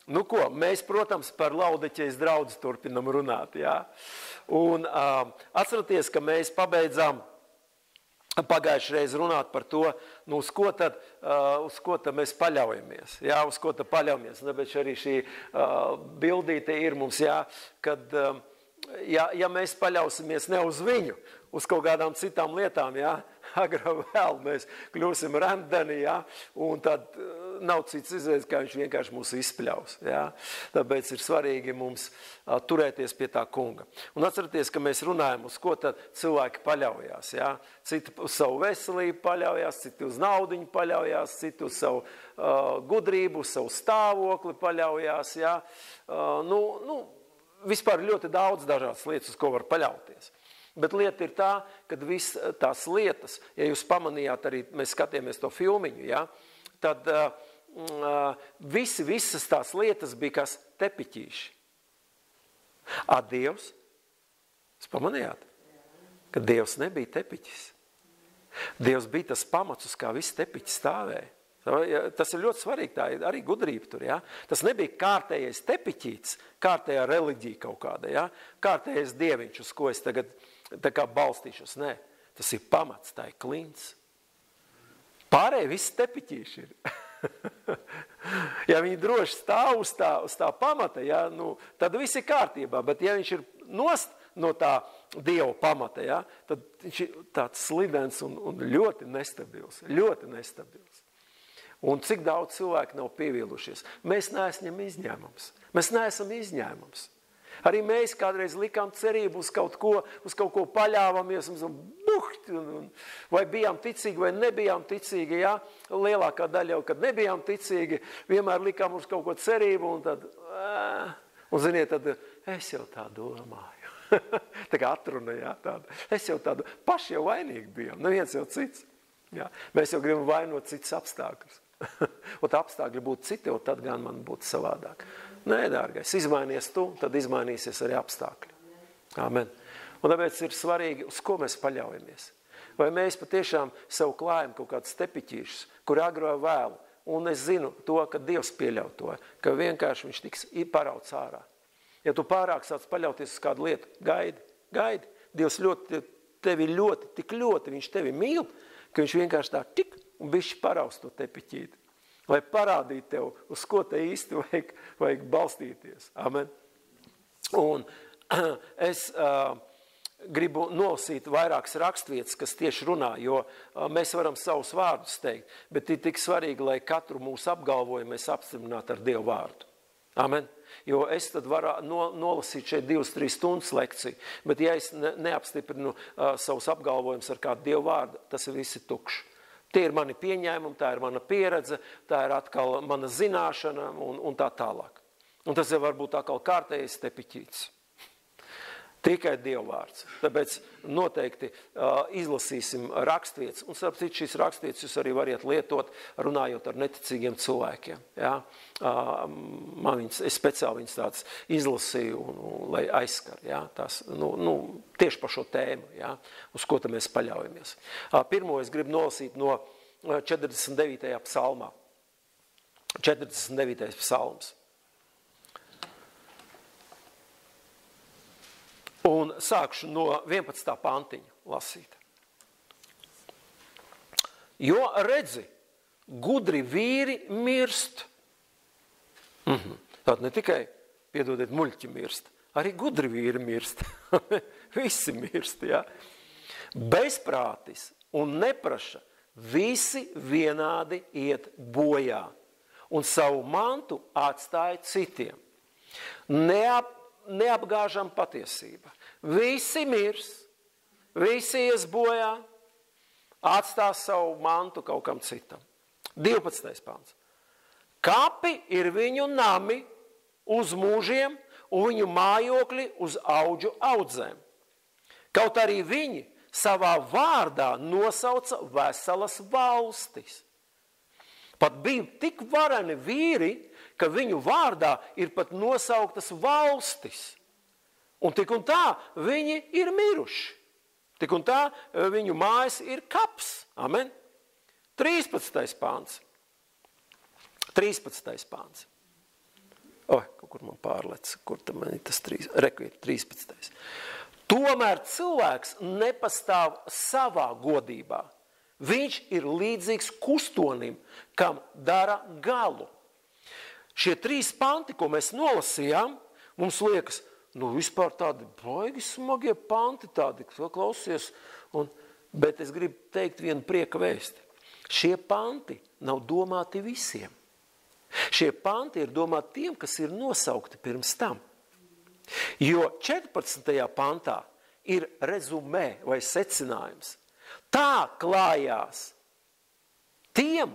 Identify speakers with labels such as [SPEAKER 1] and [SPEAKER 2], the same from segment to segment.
[SPEAKER 1] Nu ko, mēs, protams, par Laudiķejas draudzi turpinam runāt, jā. Un atceraties, ka mēs pabeidzām pagājušreiz runāt par to, nu, uz ko tad mēs paļaujamies, jā, uz ko tad paļaujamies. Tāpēc arī šī bildīte ir mums, jā, kad, ja mēs paļausimies ne uz viņu, uz kaut kādām citām lietām, jā, agrā vēl mēs kļūsim rendeni, jā, un tad nav cits izveids, kā viņš vienkārši mūs izspļaus, jā. Tāpēc ir svarīgi mums turēties pie tā kunga. Un atcerieties, ka mēs runājam, uz ko tad cilvēki paļaujās, jā. Citi uz savu veselību paļaujās, citi uz naudiņu paļaujās, citi uz savu gudrību, uz savu stāvokli paļaujās, jā. Vispār ļoti daudz dažādas lietas, uz ko var paļauties. Bet lieta ir tā, kad viss tās lietas, ja jūs pamanījāt arī, mēs skatījāmies to filmiņu, ja, tad visas tās lietas bija kas tepiķīši. A Dievs, jūs pamanījāt, ka Dievs nebija tepiķis. Dievs bija tas pamats, uz kā visi tepiķi stāvēja. Tas ir ļoti svarīgi, tā ir arī gudrība tur, ja. Tas nebija kārtējais tepiķīts, kārtējā reliģija kaut kāda, ja, kārtējais dieviņš, uz ko es tagad tā kā balstīšos. Nē, tas ir pamats, tā ir klints. Pārējie visi tepiķīši ir. Ja viņi droši stāv uz tā pamata, ja, nu, tad viss ir kārtībā, bet ja viņš ir nost no tā Dieva pamata, ja, tad viņš ir tāds slidens un ļoti nestabils, ļoti nestabils. Un cik daudz cilvēku nav pievīlušies. Mēs neesam izņēmums. Mēs neesam izņēmums. Arī mēs kādreiz likām cerību uz kaut ko paļāvamies, vai bijām ticīgi, vai nebijām ticīgi, jā. Lielākā daļa jau, kad nebijām ticīgi, vienmēr likām uz kaut ko cerību, un tad, ziniet, tad es jau tā domāju. Tā kā atruna, jā, tāda. Es jau tādu, paši jau vainīgi bijām, neviens jau cits. Jā. Mēs jau gribam vainot citus apstākļus. Un apstākļi būtu citi, un tad gan man būtu savādāk. Nē, dārgais, izmainies tu, tad izmainīsies arī apstākļi. Amen. Un tāpēc ir svarīgi, uz ko mēs paļaujamies. Vai mēs patiešām sev klājam kaut kādus tepiķīšus, kur agro vai vēlu, un es zinu to, ka Dievs pieļauj to, ka vienkārši viņš tiks parauts ārā. Ja tu pārāk sāc paļauties uz kādu lietu, gaidi. Dievs tevi tik ļoti, viņš tevi mīl, ka viņš vienkārši tā tik un bišķi paraust to tepiķīti, lai parādītu tev, uz ko te īsti vajag balstīties. Amen. Un es gribu nolasīt vairākas rakstvietas, kas tieši runā, jo mēs varam savus vārdus teikt, bet ir tik svarīgi, lai katru mūsu apgalvojumu mēs apstiprinātu ar Dievu vārdu. Amen. Jo es tad varu nolasīt šeit 2-3 stundas lekciju, bet ja es neapstiprinu savus apgalvojumus ar kādu Dievu vārdu, tas ir visi tukši. Tie ir mani pieņēmumi, tā ir mana pieredze, tā ir atkal mana zināšana un tā tālāk. Un tas jau var būt atkal kārtējais tepiķīts. Tikai Dieva vārds. Tāpēc noteikti izlasīsim rakstvietas. Un starp citu šīs rakstvietas jūs arī variet lietot, runājot ar neticīgiem cilvēkiem. Ja? Es speciāli viņas tāds izlasīju, lai aizskar. Ja? Tās, tieši par šo tēmu, ja? Uz ko tad mēs paļaujamies. Pirmo es gribu nolasīt no 49. psalmā. 49. psalms. Un sākšu no 11. pantiņa lasīt. Jo redzi, gudri vīri mirst. Tātad ne tikai, piedodiet, muļķi mirst, arī gudri vīri mirst. Visi mirst, jā. Bezprātis un nepraša visi vienādi iet bojā un savu mantu atstāja citiem. Neapgāžam patiesība. Visi mirs, visi ies bojā, atstās savu mantu kaut kam citam. 12. pants. Kapi ir viņu nami uz mūžiem un viņu mājokļi uz audžu audzēm. Kaut arī viņi savā vārdā nosauca veselas valstis. Pat bija tik vareni vīri, ka viņu vārdā ir pat nosauktas valstis. Un tik un tā viņi ir miruši. Tik un tā viņu mājas ir kaps. Amen. 13. pāns. 13. pāns. kur man pārlec, kur tam man ir tas 13. Tomēr cilvēks nepastāv savā godībā. Viņš ir līdzīgs kustonim, kam dara galu. Šie 3 panti, ko mēs nolasījām, mums liekas, vispār tādi baigi smagie panti, tādi, klausies, bet es gribu teikt vienu prieka vēsti. Šie panti nav domāti visiem. Šie panti ir domāti tiem, kas ir nosaukti pirms tam. Jo 14. pantā ir rezumē vai secinājums. Tā klājās tiem,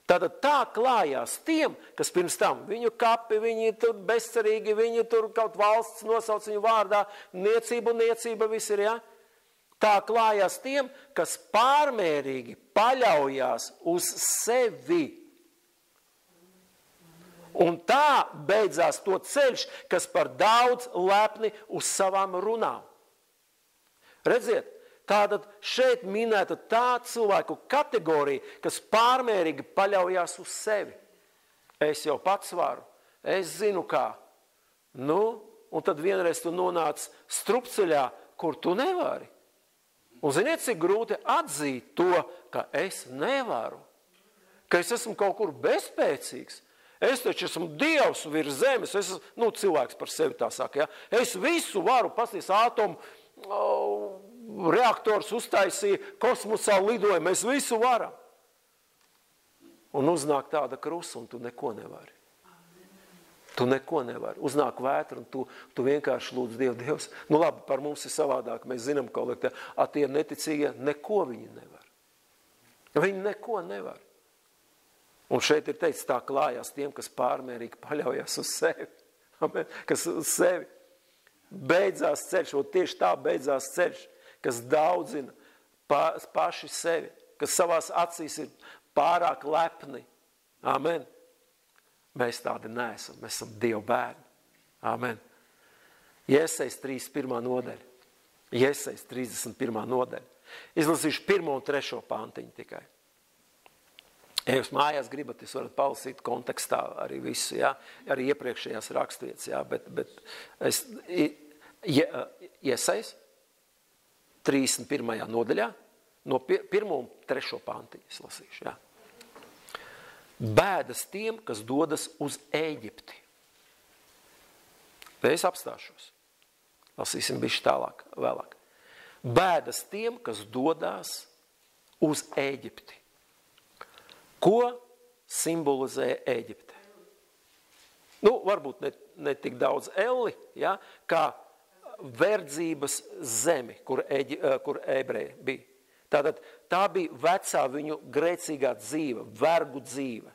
[SPEAKER 1] tātad tā klājās tiem, kas pirms tam, viņu kapi, viņi tur bezcerīgi, viņi tur kaut valsts nosauc viņu vārdā, niecība viss ir, ja? Tā klājās tiem, kas pārmērīgi paļaujās uz sevi. Un tā beidzās to ceļš, kas par daudz lepni uz savām runām. Redziet, tātad šeit minēta tā cilvēku kategorija, kas pārmērīgi paļaujās uz sevi. Es jau pats varu, es zinu kā. Un tad vienreiz tu nonāc strupceļā, kur tu nevari. Un ziniet, cik grūti atzīt to, ka es nevaru. Ka es esmu kaut kur bezspēcīgs. Es taču esmu Dievs virs zemes. Es esmu, cilvēks par sevi tā saka, ja? Es visu varu, pasties atomu reaktors uztaisīja, kosmosā lidoja, mēs visu varam. Un uznāk tāda krusa, un tu neko nevari. Tu neko nevari. Uznāk vētra, un tu vienkārši lūdz Dievs. Labi, par mums ir savādāk, mēs zinām, ka tie neticīgie neko viņi nevar. Viņi neko nevar. Un šeit ir teicis, tā klājās tiem, kas pārmērīgi paļaujas uz sevi. Amen. Kas uz sevi. Beidzās ceļš, un tieši tā beidzās ceļš, kas daudzina paši sevi, kas savās acīs ir pārāk lepni. Amen. Mēs tādi neesam, mēs esam Dieva bērni. Amen. Iesejs 31. nodaļa. Iesejs 31. nodaļa. Izlasīšu 1. un 3. pantiņu tikai. Ja jūs mājās gribat, jūs varat palasīt kontekstā arī visu, ja? Arī iepriekšējās rakstvietas, ja? Bet es Iesejs 31. nodaļā no 1. un 3. pantiņu izlasīšu, ja? Bēdas tiem, kas dodas uz Ēģipti. Te es apstāšos. Lasīsim bišķi tālāk, vēlāk. Bēdas tiem, kas dodas uz Ēģipti. Ko simbolizē Ēģipte? Varbūt ne tik daudz elli, ja, kā verdzības zemi, kur ebreji bija. Tātad tā bija vecā viņu grēcīgā dzīve, vergu dzīve.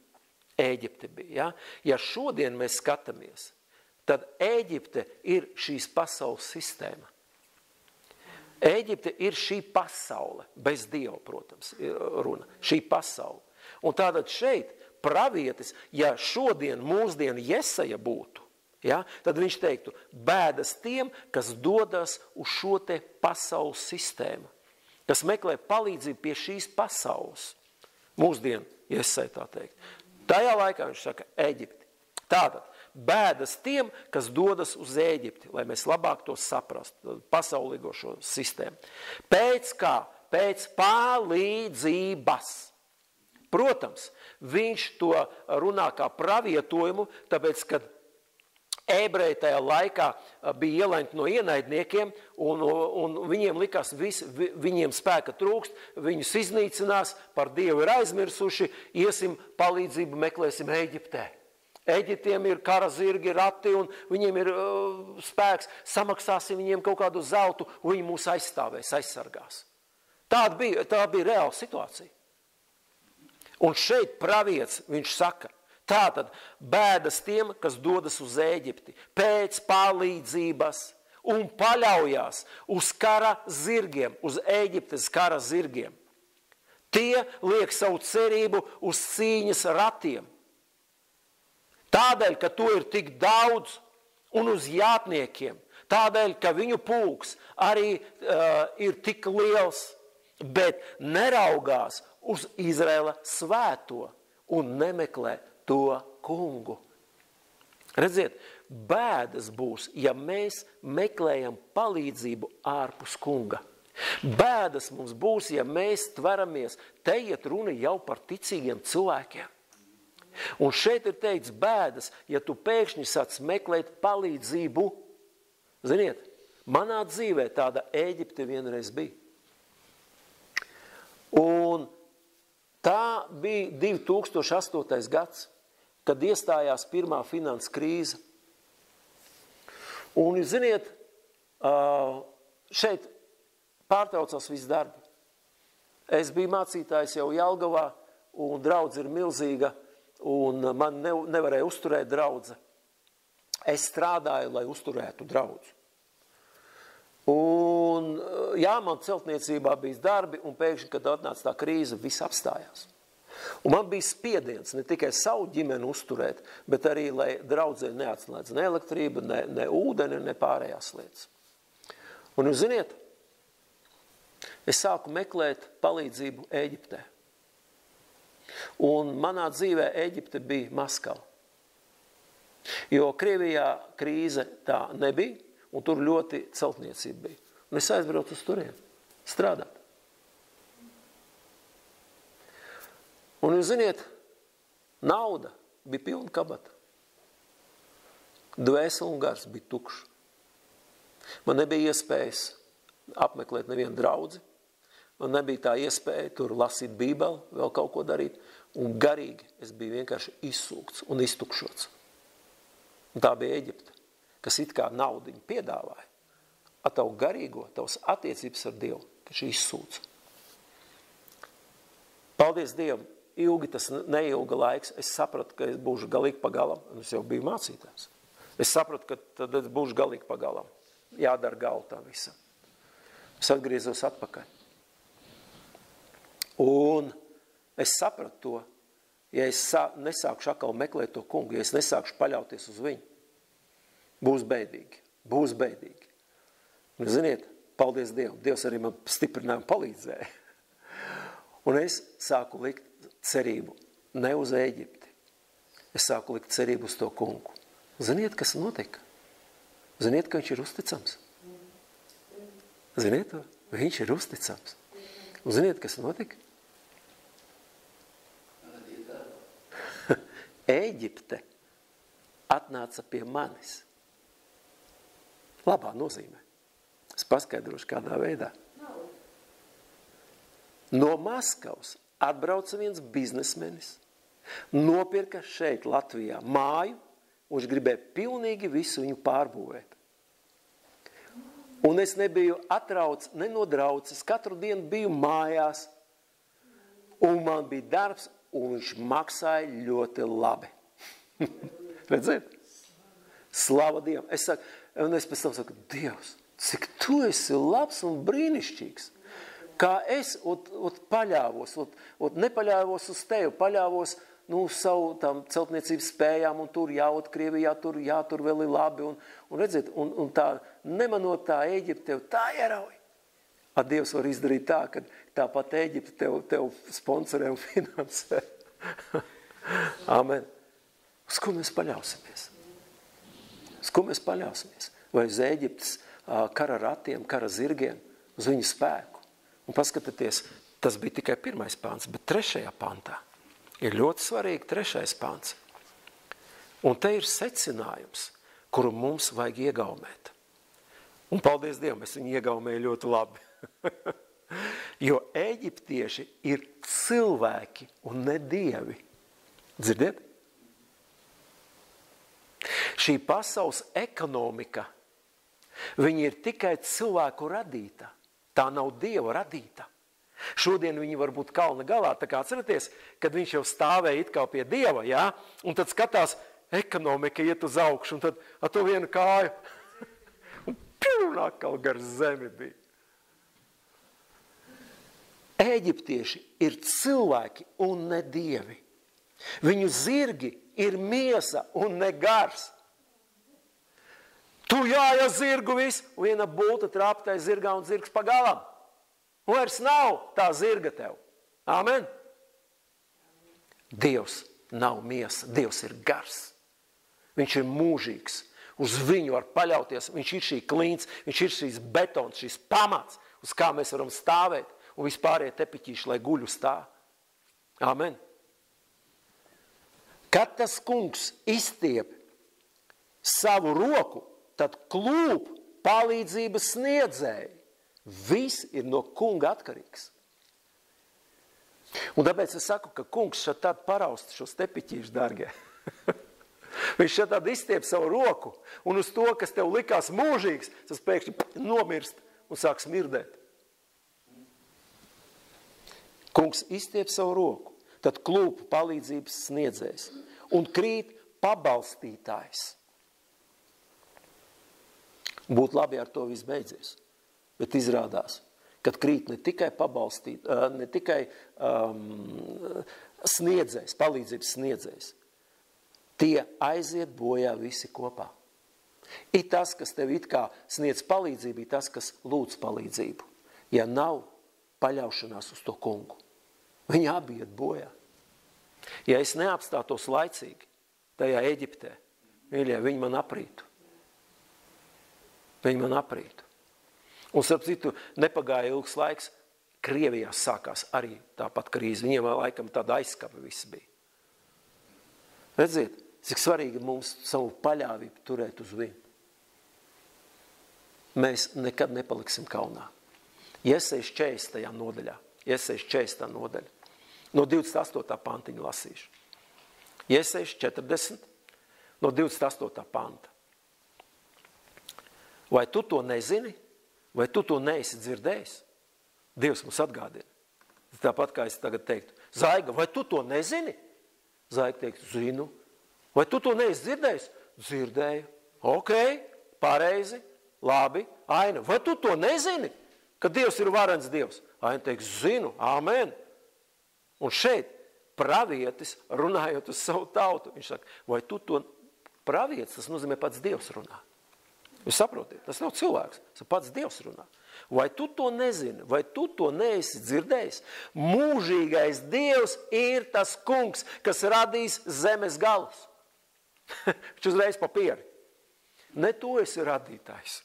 [SPEAKER 1] Ēģipte bija. Ja šodien mēs skatāmies, tad Ēģipte ir šīs pasaules sistēma. Ēģipte ir šī pasaule, bez Dieva, protams, runa. Šī pasaule. Un tātad šeit pravietis, ja šodien mūsdienu Jesaja būtu, ja, tad viņš teiktu, bēdas tiem, kas dodas uz šo te pasaules sistēmu, kas meklē palīdzību pie šīs pasaules. Mūsdienu Jesaja tā teikt. Tajā laikā viņš saka Ēģipti. Tātad bēdas tiem, kas dodas uz Ēģipti, lai mēs labāk to saprastu, pasaulīgo šo sistēmu. Pēc kā? Pēc palīdzības. Protams, viņš to runā kā pravietojumu, tāpēc, kad ebreji tajā laikā bija ielaņti no ienaidniekiem, un viņiem likās, viņiem spēka trūkst, viņus iznīcinās, par Dievu ir aizmirsuši, iesim palīdzību, meklēsim Ēģiptē. Eģiptiem ir kara zirgi, rati, un viņiem ir spēks, samaksāsim viņiem kaut kādu zeltu, un viņi mūs aizstāvēs, aizsargās. Tā bija reāla situācija. Un šeit pravietis, viņš saka, tātad bēdas tiem, kas dodas uz Ēģipti, pēc palīdzības un paļaujās uz kara zirgiem, uz Ēģiptes kara zirgiem. Tie liek savu cerību uz cīņas ratiem. Tādēļ, ka to ir tik daudz un uz jātniekiem, tādēļ, ka viņu pulks arī ir tik liels, bet neraugās uz Izraela svēto un nemeklē to kungu. Redziet, bēdas būs, ja mēs meklējam palīdzību ārpus kunga. Bēdas mums būs, ja mēs tveramies. Te iet runa jau par ticīgiem cilvēkiem. Un šeit ir teikts bēdas, ja tu pēkšņi sāc meklēt palīdzību. Ziniet, manā dzīvē tāda Ēģipte vienreiz bija. Un tā bija 2008. gads, kad iestājās pirmā finanses krīze. Un, ziniet, šeit pārtraucās viss darbi. Es biju mācītājs jau Jelgavā, un draudze ir milzīga, un man nevarēja uzturēt draudze. Es strādāju, lai uzturētu draudzi. Un, jā, man celtniecībā bija darbi, un pēkšņi, kad atnāca tā krīze, viss apstājās. Un man bija spiediens ne tikai savu ģimeni uzturēt, bet arī, lai draudzē neatslēdz ne elektrība, ne ūdeni, ne pārējās lietas. Un jūs ziniet, es sāku meklēt palīdzību Ēģiptē. Un manā dzīvē Ēģipte bija Maskava. Jo Krievijā krīze tā nebija, un tur ļoti celtniecība bija. Un es aizbraucu uz turieni strādāt. Un jūs ziniet, nauda bija pilna kabata. Dvēsele un gars bija tukšs. Man nebija iespējas apmeklēt nevienu draudzi. Man nebija tā iespēja tur lasīt Bībeli, vēl kaut ko darīt. Un garīgi es biju vienkārši izsūkts un iztukšots. Un tā bija Ēģipte, kas it kā naudiņu piedāvāja. Ar tavu garīgo, tavas attiecības ar Dievu, kas izsūca. Paldies Dievam! Ilgi tas neilga laiks. Es sapratu, ka es būšu galīgi pagalam. Un es jau biju mācītājs. Es sapratu, ka tad es būšu galīgi pagalam. Jādara galu tā visam. Es atgriezos atpakaļ. Un es sapratu to, ja es nesākšu atkal meklēt to kungu, ja es nesākšu paļauties uz viņu, būs bēdīgi. Būs bēdīgi. Un ziniet, paldies Dievam. Dievs arī man stiprināja un palīdzēja. Un es sāku likt cerību ne uz Ēģipti. Es sāku likt cerību uz to kungu. Ziniet, kas notika? Ziniet, ka viņš ir uzticams? Ziniet to? Viņš ir uzticams. Un ziniet, kas notika? Ēģipte atnāca pie manis. Labā nozīmē. Es paskaidrošu, kādā veidā. No Maskavas atbrauca viens biznesmenis, nopirka šeit Latvijā māju, un viņš gribēja pilnīgi visu viņu pārbūvēt. Un es nebiju atrauc ne no draudzes, katru dienu biju mājās, un man bija darbs, un viņš maksāja ļoti labi. Redziet? Slava Dievam. Un es pēc tam saku, Dievs, cik tu esi labs un brīnišķīgs. Kā es paļāvos, nepaļāvos uz tevi, paļāvos savu tam celtniecības spējām, un tur jāot Krievijā, tur vēl ir labi, un redziet, un tā, nemanot tā Ēģipte tev tā ierauj. A Dievs var izdarīt tā, ka tāpat Ēģipte tev sponsorē un finansē. Amen. Uz ko mēs paļausimies? Uz ko mēs paļausimies? Vai uz Ēģiptes kara ratiem, kara zirgiem, uz viņu spēku? Un paskatieties, tas bija tikai 1. pāns, bet 3. pantā ir ļoti svarīgi 3. pāns. Un te ir secinājums, kuru mums vajag iegaumēt. Un paldies Dievam, es viņu iegaumēju ļoti labi. Jo eģiptieši ir cilvēki un ne dievi. Dzirdiet? Šī pasaules ekonomika, viņi ir tikai cilvēku radīta. Tā nav Dieva radīta. Šodien viņi var būt kalna galā. Tā kā atceraties, kad viņš jau stāvēja it kā pie Dieva, jā? Un tad skatās, ekonomika iet uz augšu, un tad ar to vienu kāju. Un pilnākal gar zemi bija. Eģiptieši ir cilvēki un ne dievi. Viņu zirgi ir miesa un ne gars. Tu jāja zirgu visu, un viena bulta trāptai zirgā un zirgs pagalam. Un vairs nav tā zirga tev. Amen. Dievs nav miesa, Dievs ir gars. Viņš ir mūžīgs. Uz viņu var paļauties. Viņš ir šī klints, viņš ir šīs betons, šīs pamats, uz kā mēs varam stāvēt. Un vispārējie tepiķīši, lai guļu stāv. Amen. Kad tas kungs izstiep savu roku, tad klūp palīdzības sniedzēji. Viss ir no kunga atkarīgs. Un tāpēc es saku, ka kungs šeit tādu paraust šos tepiķīšus, dargie. Viņš šeit tādu izstiep savu roku, un uz to, kas tev likās mūžīgs, tas pēkšņi nomirst un sāk smirdēt. Kungs izstiep savu roku, tad klūp palīdzības sniedzējs un krīt pabalstītājs. Būtu labi, ar to viss beidzies, bet izrādās, kad krīt ne tikai sniedzējs, palīdzības sniedzējs, tie aiziet bojā visi kopā. Ir tas, kas tev it kā sniedz palīdzību, ir tas, kas lūdz palīdzību. Ja nav paļaušanās uz to kungu, viņi abi iet bojā. Ja es neapstātos laicīgi tajā Eģiptē, mīļie, viņi man aprītu. Viņi man aprītu. Un, starp citu, nepagāja ilgs laiks, Krievijā sākās arī tāpat krīze. Viņiem laikam tāda aizskapa viss bija. Redziet, cik svarīgi mums savu paļāvību turēt uz viņu. Mēs nekad nepaliksim kaunā. Iesaist 40. nodaļā. Iesaist 40. nodaļa. No 28. pantiņa lasīšu. Iesaist 40. no 28. panta. Vai tu to nezini? Vai tu to neesi dzirdējis? Dievs mums atgādina. Tāpat kā es tagad teiktu. Zaiga, vai tu to nezini? Zaiga teikt, zinu. Vai tu to neesi dzirdējis? Dzirdēju. Ok, pareizi, labi. Aina, vai tu to nezini? Ka Dievs ir varens Dievs. Aina teikt, zinu, amen. Un šeit pravietis runājot uz savu tautu. Viņš saka, vai tu to pravietis, tas nozīmē pats Dievs runā. Jūs saprotiet, tas nav cilvēks, tas pats Dievs runā. Vai tu to nezini, vai tu to neesi dzirdējis? Mūžīgais Dievs ir tas kungs, kas radīs zemes galus. Viņš uzreiz papīri. Ne tu esi radītājs,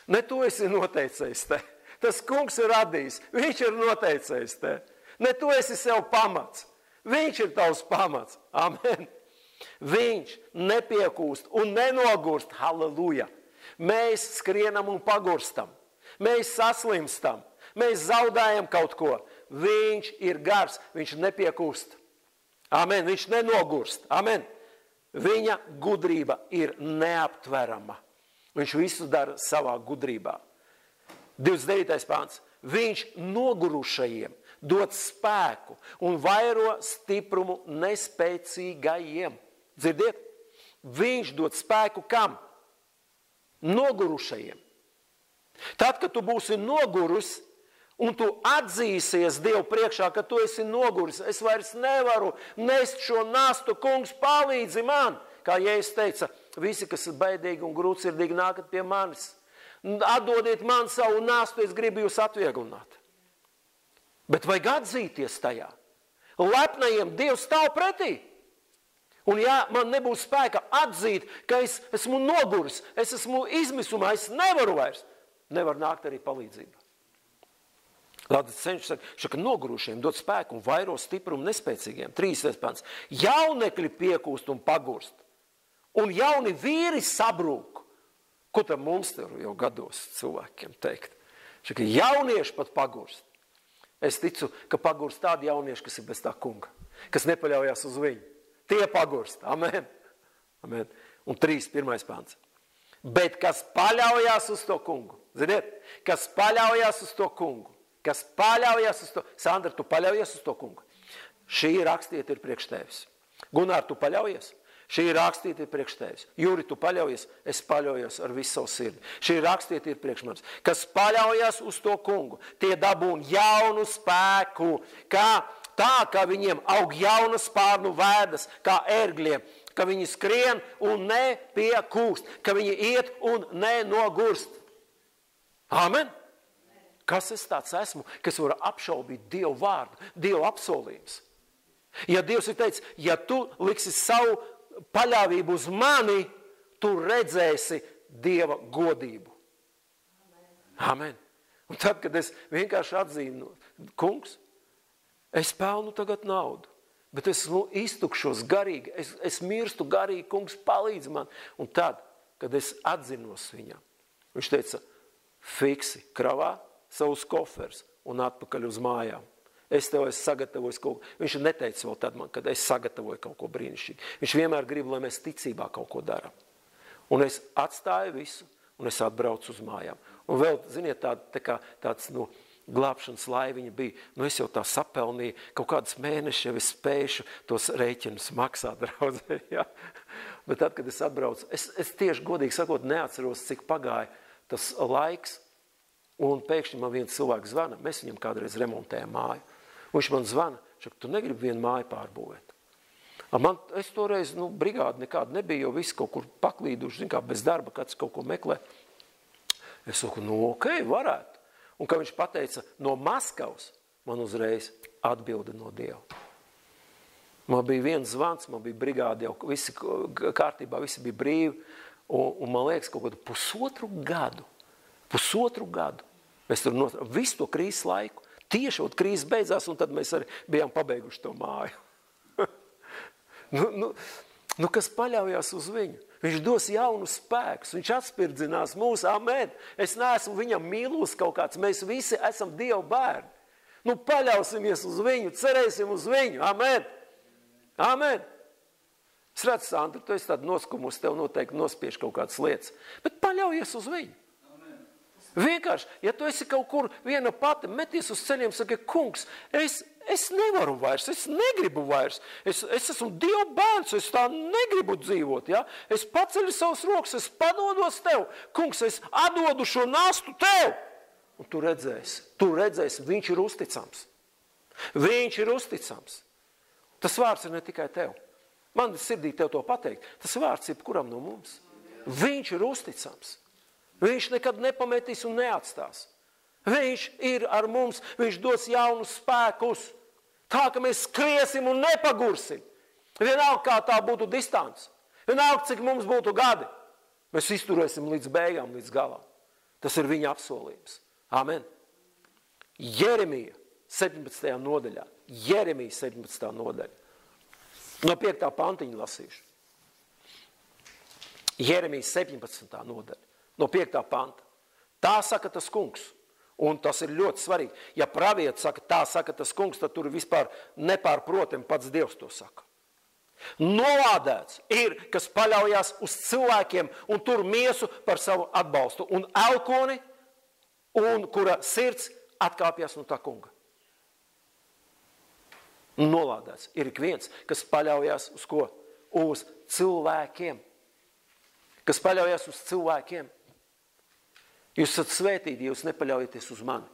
[SPEAKER 1] ne tu esi noteicējis te. Tas kungs ir radījis, viņš ir noteicējis te. Ne tu esi sev pamats, viņš ir tavs pamats. Amen. Viņš nepiekūst un nenogurst. Halleluja. Mēs skrienam un pagurstam. Mēs saslimstam. Mēs zaudējam kaut ko. Viņš ir gars. Viņš nepiekūst. Amen. Viņš nenogurst. Amen. Viņa gudrība ir neaptverama. Viņš visu dara savā gudrībā. 29. pāns. Viņš nogurušajiem dod spēku un vairo stiprumu nespēcīgajiem. Dzirdiet? Viņš dod spēku kam? Nogurušajiem. Tad, kad tu būsi nogurus un tu atzīsies Dievu priekšā, ka tu esi noguris, es vairs nevaru nest šo nastu, kungs palīdzi man. Kā Jēzus teica, visi, kas ir baidīgi un grūtsirdīgi, nākat pie manis. Atdodiet man savu nastu, es gribu jūs atvieglināt. Bet vajag atzīties tajā. Lepnajiem Dievs stāv pretī. Un ja man nebūs spēka atzīt, ka es esmu noguris, es esmu izmisumā, es nevaru vairs, nevar nākt arī palīdzība. Lādis cenšas saka, nogurušiem dod spēku un vairo stiprumu nespēcīgiem. 30. pants. Jaunekļi piekūst un pagurst, un jauni vīri sabrūk. Ko tam mums te jau gados cilvēkiem teikt? Saka, jaunieši pat pagurst. Es ticu, ka pagurst tādi jaunieši, kas ir bez tā kunga, kas nepaļaujās uz viņu. Tie pagurst. Amen. Amen. Un 1. pants. Bet kas paļaujās uz to kungu. Ziniet, kas paļaujās uz to kungu. Kas paļaujās uz to. Sandra, tu paļaujies uz to kungu. Šī rakstīta ir priekš tevis. Gunār, tu paļaujies? Šī rakstīta ir priekš tevis. Juri, tu paļaujies? Es paļaujos ar visu savu sirdi. Šī rakstīta ir priekš manis. Kas paļaujas uz to kungu, tie dabūn jaunu spēku, tā, kā viņiem aug jauna spārnu vēdas, kā ērgļiem, ka viņi skrien un nepiekūst, ka viņi iet un nenogurst. Amen. Kas es tāds esmu, kas var apšaubīt Dievu vārdu, Dievu apsolījums? Ja Dievs ir teicis, ja tu liksi savu paļāvību uz mani, tu redzēsi Dieva godību. Amen. Un tad, kad es vienkārši atzīnu, kungs, es pelnu tagad naudu, bet es iztukšos garīgi, es mirstu garīgi, kungs, palīdz man. Un tad, kad es atzinos viņam, viņš teica, fiksi kravā savus koferus un atpakaļ uz mājām. Es tev esmu sagatavojis kaut ko. Viņš neteica vēl tad man, kad es sagatavoju kaut ko brīnišķīgi. Viņš vienmēr grib, lai mēs ticībā kaut ko darām. Un es atstāju visu, un es atbraucu uz mājām. Un vēl, ziniet, tāds glābšanas laiviņa bija. Es jau tā sapelnīju, kaut kādas mēnešus jau es spējuši tos rēķinus maksāt draudzē. Ja? Bet tad, kad es atbraucu, es tieši godīgi sakot neatceros, cik pagāja tas laiks, un pēkšņi man viens cilvēks zvana. Mēs viņam kādreiz remontējam māju. Viņš man zvana, šak, tu negribi vienu māju pārbūvēt. Es toreiz, brigādi nekāda nebija, jo visi kaut kur paklīduši, kā bez darba, kāds kaut ko meklē. Es saku, ok, varētu. Un kad viņš pateica no Maskavas, man uzreiz atbilde no Dieva. Man bija viens zvans, man bija brigādi jau visi kārtībā, visi bija brīvi. Un man liekas, kaut kādu pusotru gadu. Mēs tur visu to krīzes laiku. Tieši krīzes beidzās, un tad mēs arī bijām pabeiguši to māju. Kas paļaujās uz viņu? Viņš dos jaunu spēkus, viņš atspirdzinās mūs, amen. Es neesmu viņam mīlus kaut kāds, mēs visi esam Dieva bērni. Paļausimies uz viņu, cerēsim uz viņu, amen. Amen. Es redzu, Sandra, tu esi tāda noskumus, tev noteikti nospiež kaut kādas lietas, bet paļaujies uz viņu. Vienkārši, ja tu esi kaut kur viena pati, meties uz ceļiem, saka, kungs, es nevaru vairs, es negribu vairs, es esmu Dieva bērns, es tā negribu dzīvot, ja? Es paceļu savus rokas, es padodos tev, kungs, es atdodu šo nastu tev. Un tu redzēsi, viņš ir uzticams. Viņš ir uzticams. Tas vārds ir ne tikai tev. Man sirdī tev to pateikt, tas vārds ir kuram no mums. Viņš ir uzticams. Viņš nekad nepametīs un neatstās. Viņš ir ar mums, viņš dos jaunus spēkus. Tā, ka mēs skriesim un nepagursim. Vienalga, kā tā būtu distance. Vienalga, cik mums būtu gadi. Mēs izturēsim līdz beigām, līdz galam. Tas ir viņa apsolījums. Amen. Jeremija 17. nodaļā. Jeremija 17. nodaļa. No 5. pantiņa lasīšu. Jeremija 17. nodaļa. No 5. panta. Tā saka tas kungs. Un tas ir ļoti svarīgi. Ja pravietis saka, tā saka tas kungs, tad tur vispār nepārprotami pats Dievs to saka. Nolādēts ir, kas paļaujās uz cilvēkiem un tur miesu par savu atbalstu. Un elkoni, un kura sirds atkāpjas no tā kunga. Nolādēts ir ik viens, kas paļaujās uz ko? Uz cilvēkiem. Kas paļaujās uz cilvēkiem. Jūs esat svētīti, ja jūs nepaļaujaties uz mani.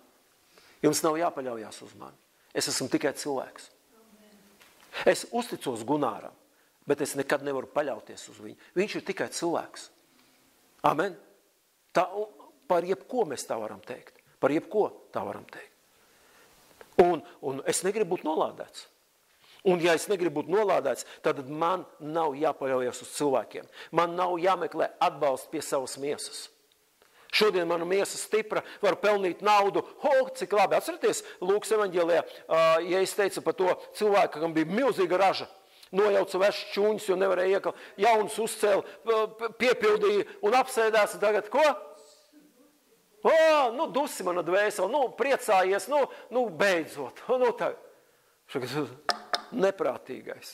[SPEAKER 1] Jums nav jāpaļaujās uz mani. Es esmu tikai cilvēks. Es uzticos Gunāram, bet es nekad nevaru paļauties uz viņu. Viņš ir tikai cilvēks. Amen. Par jebko mēs tā varam teikt. Par jebko tā varam teikt. Un es negribu būt nolādēts. Un ja es negribu būt nolādēts, tad man nav jāpaļaujas uz cilvēkiem. Man nav jāmeklē atbalsts pie savas miesas. Šodien mana miesa stipra, var pelnīt naudu. Cik labi, atceraties, Lūkas evaņģēlijā, ja es teicu par to cilvēku, kam bija milzīga raža, nojauca vešu čūņus, jo nevarēja iekalt, jaunas uzcēla, piepildīja un apsēdās, un tagad ko? Dusi mana dvēseli, priecājies, beidzot. Neprātīgais.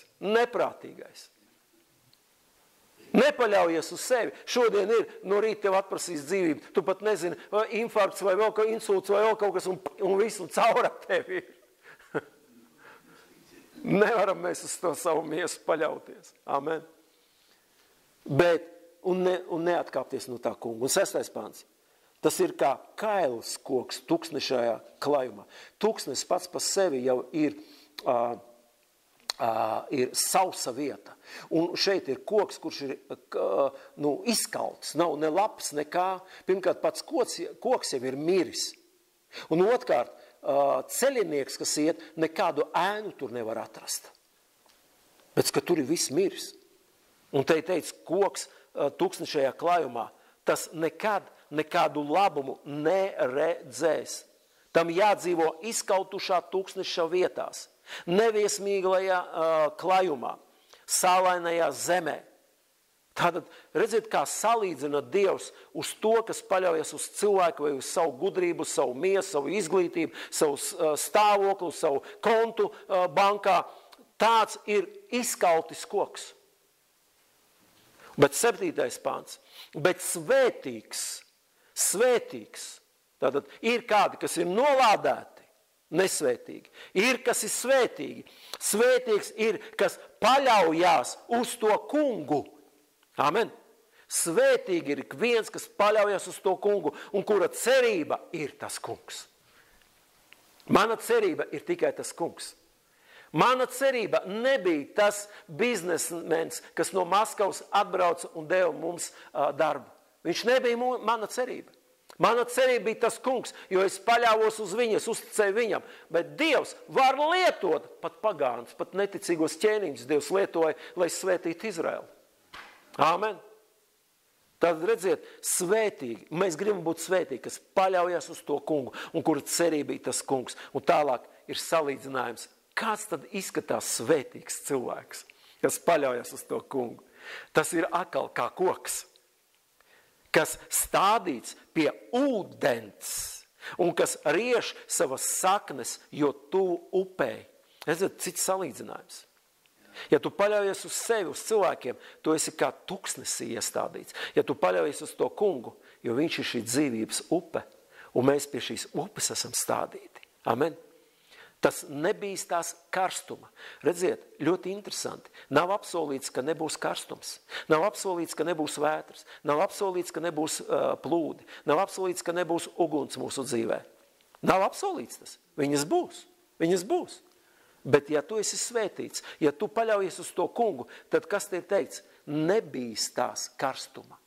[SPEAKER 1] Nepaļaujies uz sevi. Šodien ir, no rīta tev atprasīs dzīvību. Tu pat nezini, vai infarkts vai vēl kaut insults vai vēl kaut kas, un visu caur ar tevi ir. Nevaram mēs uz to savu miesu paļauties. Amen. Bet, un neatkāpties no tā kunga. Un 6. pants. Tas ir kā kailis koks tuksnešajā klajumā. Tuksnes pats pa sevi jau ir sausa vieta. Un šeit ir koks, kurš ir izkalts, nav ne lapas, nekā. Pirmkārt, pats koks jau ir miris. Un otrkārt, ceļinieks, kas iet, nekādu ēnu tur nevar atrast. Bet, ka tur ir viss miris. Un te teica, koks tūkstnešajā klājumā, tas nekādu labumu neredzēs. Tam jādzīvo izkautušā tūkstneša vietās, neviesmīgajā klājumā, sālainajā zemē. Tātad, redziet, kā salīdzina Dievs uz to, kas paļaujas uz cilvēku vai uz savu gudrību, savu miesu, savu izglītību, savu stāvokli, savu kontu bankā. Tāds ir izkautis koks. Bet 7. pāns. Bet svētīgs, tātad ir kādi, kas ir nolādēti, nesvētīgi. Ir, kas ir svētīgi. Svētīgs ir, kas paļaujās uz to kungu. Amen. Svētīgi ir viens, kas paļaujas uz to kungu un kura cerība ir tas kungs. Mana cerība ir tikai tas kungs. Mana cerība nebija tas biznesmens, kas no Maskavas atbrauca un deva mums darbu. Viņš nebija mana cerība. Mana cerība bija tas kungs, jo es paļāvos uz viņu, es uzticēju viņam. Bet Dievs var lietot pat pagānus, pat neticīgos ķēniņus. Dievs lietoja, lai svētītu Izraelu. Āmen. Tad redziet, svētīgi, mēs gribam būt svētīgi, kas paļaujas uz to kungu un kura cerība ir tas kungs. Un tālāk ir salīdzinājums. Kāds tad izskatās svētīgs cilvēks, kas paļaujas uz to kungu? Tas ir atkal kā koks, kas stādīts pie ūdens un kas rieš savas saknes, jo tuvu upei. Redziet, cits salīdzinājums. Ja tu paļaujies uz sevi, uz cilvēkiem, tu esi kā tuksnesī iestādīts. Ja tu paļaujies uz to kungu, jo viņš ir šī dzīvības upe, un mēs pie šīs upes esam stādīti. Amen. Tas nebīstās karstuma. Redziet, ļoti interesanti. Nav apsolīts, ka nebūs karstums. Nav apsolīts, ka nebūs vētras. Nav apsolīts, ka nebūs plūdi. Nav apsolīts, ka nebūs uguns mūsu dzīvē. Nav apsolīts tas. Viņas būs. Viņas būs. Bet ja tu esi svētīts, ja tu paļaujies uz to kungu, tad kas te ir teikts? Nebīstās karstuma.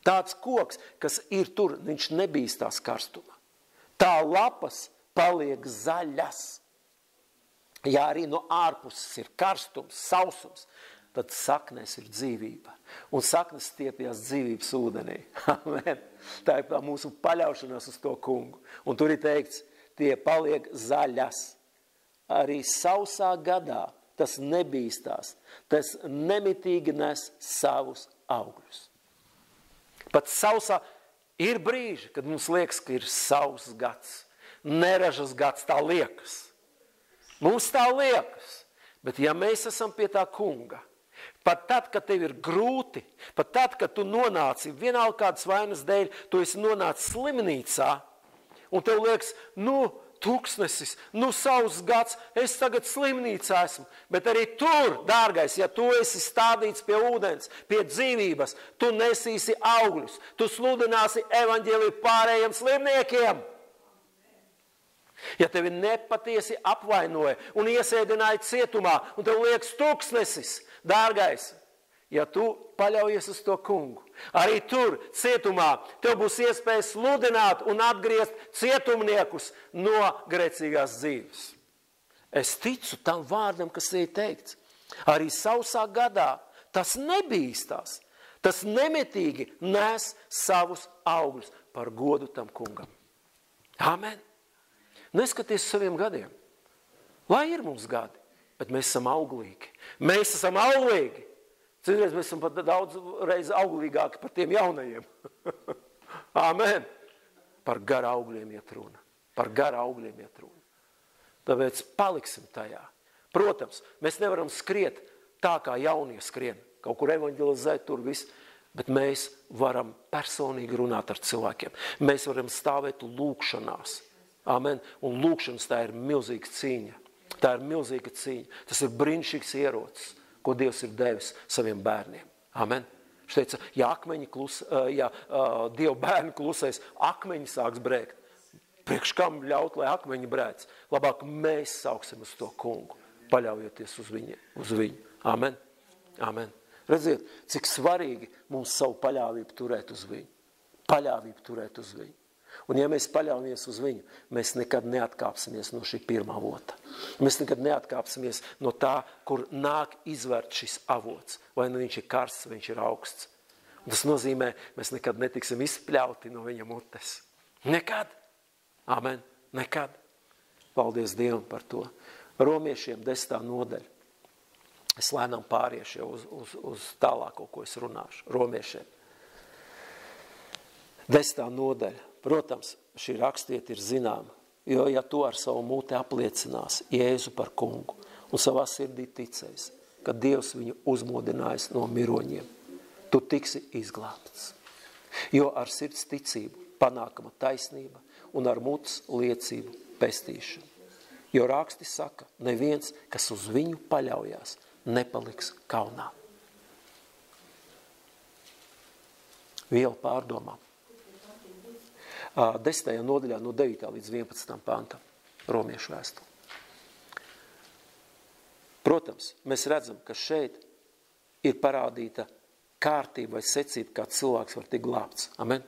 [SPEAKER 1] Tāds koks, kas ir tur, viņš nebīstās karstuma. Tā lapas paliek zaļas. Ja arī no ārpuses ir karstums, sausums, tad saknēs ir dzīvība. Un saknes stiepjas dzīvības ūdenī. Amen. Tā ir tā mūsu paļaušanās uz to kungu. Un tur ir teikts, tie paliek zaļas. Arī sausā gadā tas nebīstās. Tas nemitīgi nes savus augļus. Pat sausā ir brīži, kad mums liekas, ka ir sauss gads. Neražas gads, tā liekas. Mums tā liekas, bet ja mēs esam pie tā kunga, pat tad, kad tev ir grūti, pat tad, kad tu nonāci vienalga kādas vainas dēļ, tu esi nonācis slimnīcā, un tev liekas, tūkstnesis, sauss gads, es tagad slimnīcā esmu, bet arī tur, dārgais, ja tu esi stādīts pie ūdens, pie dzīvības, tu nesīsi augļus, tu sludināsi evaņģēliju pārējiem slimniekiem. Ja tevi nepatiesi apvainoja un iesēdināja cietumā, un tev liekas tūkstnesis, dārgais, ja tu paļaujies uz to kungu, arī tur cietumā tev būs iespēja sludināt un atgriezt cietumniekus no grēcīgās dzīves. Es ticu tam vārdam, kas ir teikts. Arī sausā gadā tas nebīstās. Tas nemitīgi nes savus augļus par godu tam kungam. Amen. Neskaties saviem gadiem. Lai ir mums gadi, bet mēs esam auglīgi. Mēs esam auglīgi. Citreiz mēs esam pat daudz reiz auglīgāki par tiem jaunajiem. Amen. Par gara augļiem iet runa. Par gara augļiem iet runa. Tāpēc paliksim tajā. Protams, mēs nevaram skriet tā, kā jaunie skrien. Kaut kur evaņģelizēt tur viss. Bet mēs varam personīgi runāt ar cilvēkiem. Mēs varam stāvēt lūkšanās. Amen. Un lūkšanas tā ir milzīga cīņa. Tā ir milzīga cīņa. Tas ir brīnišķīgs ierocis, ko Dievs ir devis saviem bērniem. Amen. Viņš teica, ja Dieva bērni klusēs, akmeņi sāks brēkt. Priekš kam ļaut, lai akmeņi brēc? Labāk mēs sauksim uz to kungu, paļaujoties uz viņu. Amen. Amen. Redziet, cik svarīgi mums savu paļāvību turēt uz viņu. Paļāvību turēt uz viņu. Un ja mēs paļaujamies uz viņu, mēs nekad neatkāpsimies no šī pirmā avota. Mēs nekad neatkāpsimies no tā, kur nāk izvērt šis avots. Vai nu viņš ir karsts, vai viņš ir augsts. Un tas nozīmē, mēs nekad netiksim izspļauti no viņa mutes. Nekad. Amen. Nekad. Paldies Dievam par to. Romiešiem 10. nodaļa. Es lēnām pāriešu jau uz tālāko, ko es runāšu. Romiešiem. 10. nodaļa. Protams, šī rakstiet ir zināma, jo ja tu ar savu mūti apliecinās Jēzu par kungu un savā sirdī ticēs, ka Dievs viņu uzmodinājis no miroņiem, tu tiksi izglābts. Jo ar sirds ticību panākama taisnība un ar mutes liecību pestīšana. Jo raksti saka, neviens, kas uz viņu paļaujās, nepaliks kaunā. Viela pārdomām. 10. nodaļā no 9. līdz 11. pantam Romiešu vēstuli. Protams, mēs redzam, ka šeit ir parādīta kārtība vai secība, kā cilvēks var tikt glābts. Amen?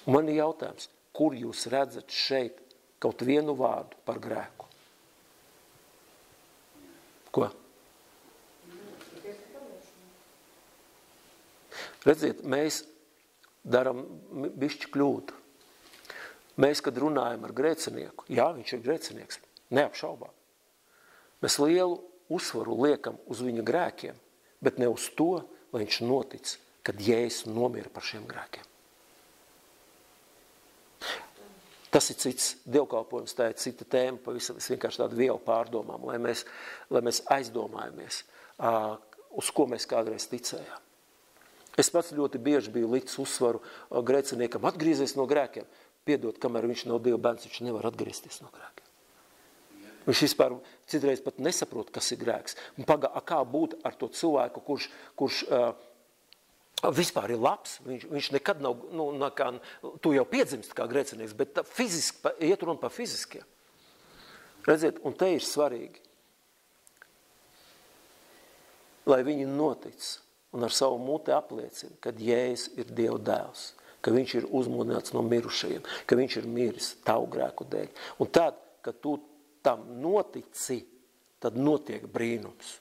[SPEAKER 1] Un man ir jautājums, kur jūs redzat šeit kaut vienu vārdu par grēku? Ko? Redziet, mēs daram bišķi kļūdu. Mēs, kad runājam ar grēcinieku, jā, viņš ir grēcinieks, neapšaubām. Mēs lielu uzsvaru liekam uz viņa grēkiem, bet ne uz to, lai viņš notic, kad Jēzus nomira par šiem grēkiem. Tas ir cits dievkalpojums, tā ir cita tēma, pavisam vienkārši tāda viela pārdomām, lai mēs aizdomājamies, uz ko mēs kādreiz ticējām. Es pats ļoti bieži biju licis uzsvaru grēciniekam, atgriezies no grēkiem. Piedod, kamēr viņš nav Dieva bērns, viņš nevar atgriezties no grēkiem. Viņš vispār citreiz pat nesaprot, kas ir grēks. Un kā būt ar to cilvēku, kurš vispār ir labs, viņš nekad nav, tu jau piedzimst kā grēcinieks, bet fiziski, iet runa par fiziskiem. Redziet, un te ir svarīgi, lai viņi notic un ar savu muti apliecina, kad Jēzus ir Dieva dēls, ka viņš ir uzmodināts no mirušajiem, ka viņš ir miris tavu grēku dēļ. Un tad, kad tu tam notici, tad notiek brīnums.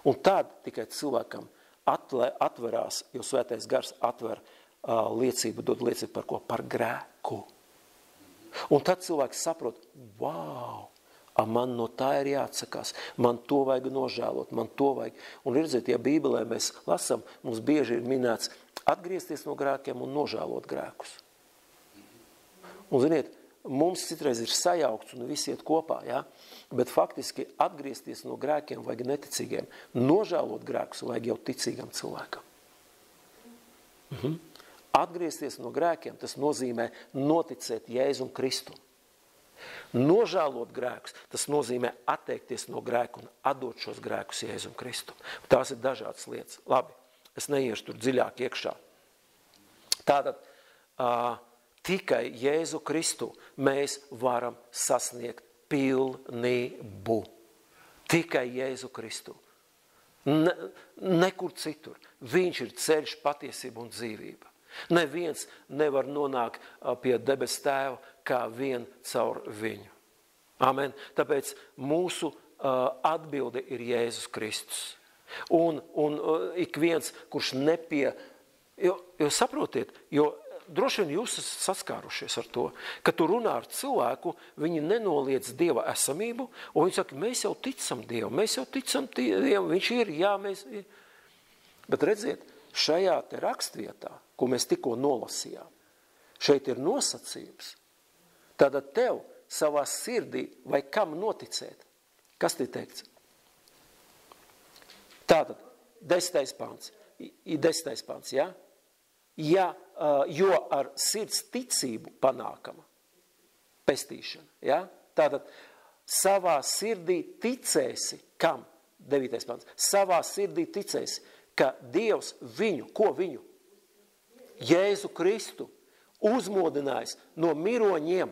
[SPEAKER 1] Un tad tikai cilvēkam atverās, jo svētais gars atver liecību, dod liecību par ko? Par grēku. Un tad cilvēks saprot, wow, man no tā ir jāatsakās, man to vajag nožēlot, man to vajag. Un redziet, ja Bībelē mēs lasām, mums bieži ir minēts atgriezties no grēkiem un nožēlot grēkus. Un ziniet, mums citreiz ir sajaukts un visi iet kopā, ja? Bet faktiski atgriezties no grēkiem vajag neticīgiem. Nožēlot grēkus vajag jau ticīgam cilvēkam. Atgriezties no grēkiem, tas nozīmē noticēt Jēzum Kristum. Nožēlot grēkus, tas nozīmē atteikties no grēku un atdot šos grēkus Jēzum Kristum. Tās ir dažādas lietas. Labi, es neiešu tur dziļāk iekšā. Tātad tikai Jēzu Kristu mēs varam sasniegt pilnību. Tikai Jēzu Kristu. Nekur citur. Viņš ir ceļš, patiesība un dzīvība. Neviens nevar nonākt pie debes tēva kā vien caur viņu. Amen. Tāpēc mūsu atbilde ir Jēzus Kristus. Un ik viens, kurš jo saprotiet, jo droši vien jūs esat saskārušies ar to, ka tu runā ar cilvēku, viņi nenoliedz Dieva esamību, un viņi saka, mēs jau ticam Dievam, viņš ir, jā, mēs ir. Bet redziet, šajā te rakstvietā, ko mēs tikko nolasījām, šeit ir nosacījums. Tātad tev savā sirdī vai kam noticēt? Kas te teikts? Tātad, 10. pants, ja? Jo ar sirds ticību panākama pestīšana, ja? Tātad, savā sirdī ticēsi, kam? 9. pants. Savā sirdī ticēsi, ka Dievs viņu, ko viņu? Jēzu Kristu uzmodinājis no miroņiem.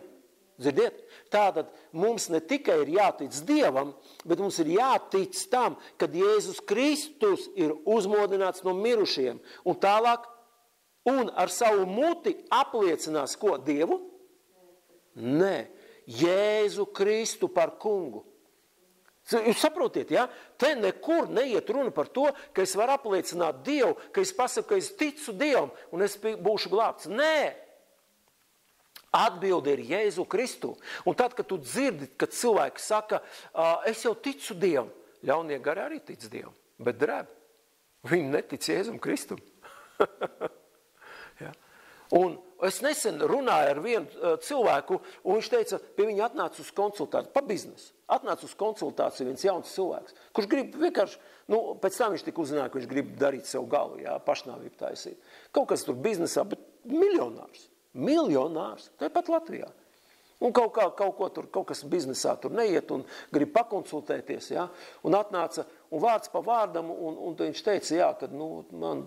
[SPEAKER 1] Dzirdiet? Tātad mums ne tikai ir jātic Dievam, bet mums ir jātic tam, kad Jēzus Kristus ir uzmodināts no mirušiem. Un tālāk, un ar savu muti apliecinās ko? Dievu? Nē, Jēzu Kristu par kungu. Jūs saprotiet, ja? Te nekur neiet runa par to, ka es varu apliecināt Dievu, ka es pasaku, ka es ticu Dievam un es būšu glābts. Nē! Atbilde ir Jēzu Kristu. Un tad, kad tu dzirdi, kad cilvēki saka, es jau ticu Dievam, ļaunie gari arī tic Dievam, bet drēb. Viņi netic Jēzum Kristum. Ja? Un es nesen runāju ar vienu cilvēku, un viņš teica, pie viņa atnāca uz konsultāciju, pa biznesu. Atnāca uz konsultāciju viens jauns cilvēks, kurš grib vienkārši, pēc tam viņš tika uzzināja, ka viņš grib darīt sev galu, jā, pašnāvību taisīt. Kaut kas tur biznesā, bet miljonārs, tāpat Latvijā. Un kaut kas biznesā tur neiet un grib pakonsultēties, jā, un atnāca, un vārds pa vārdam, un viņš teica, jā, ka, man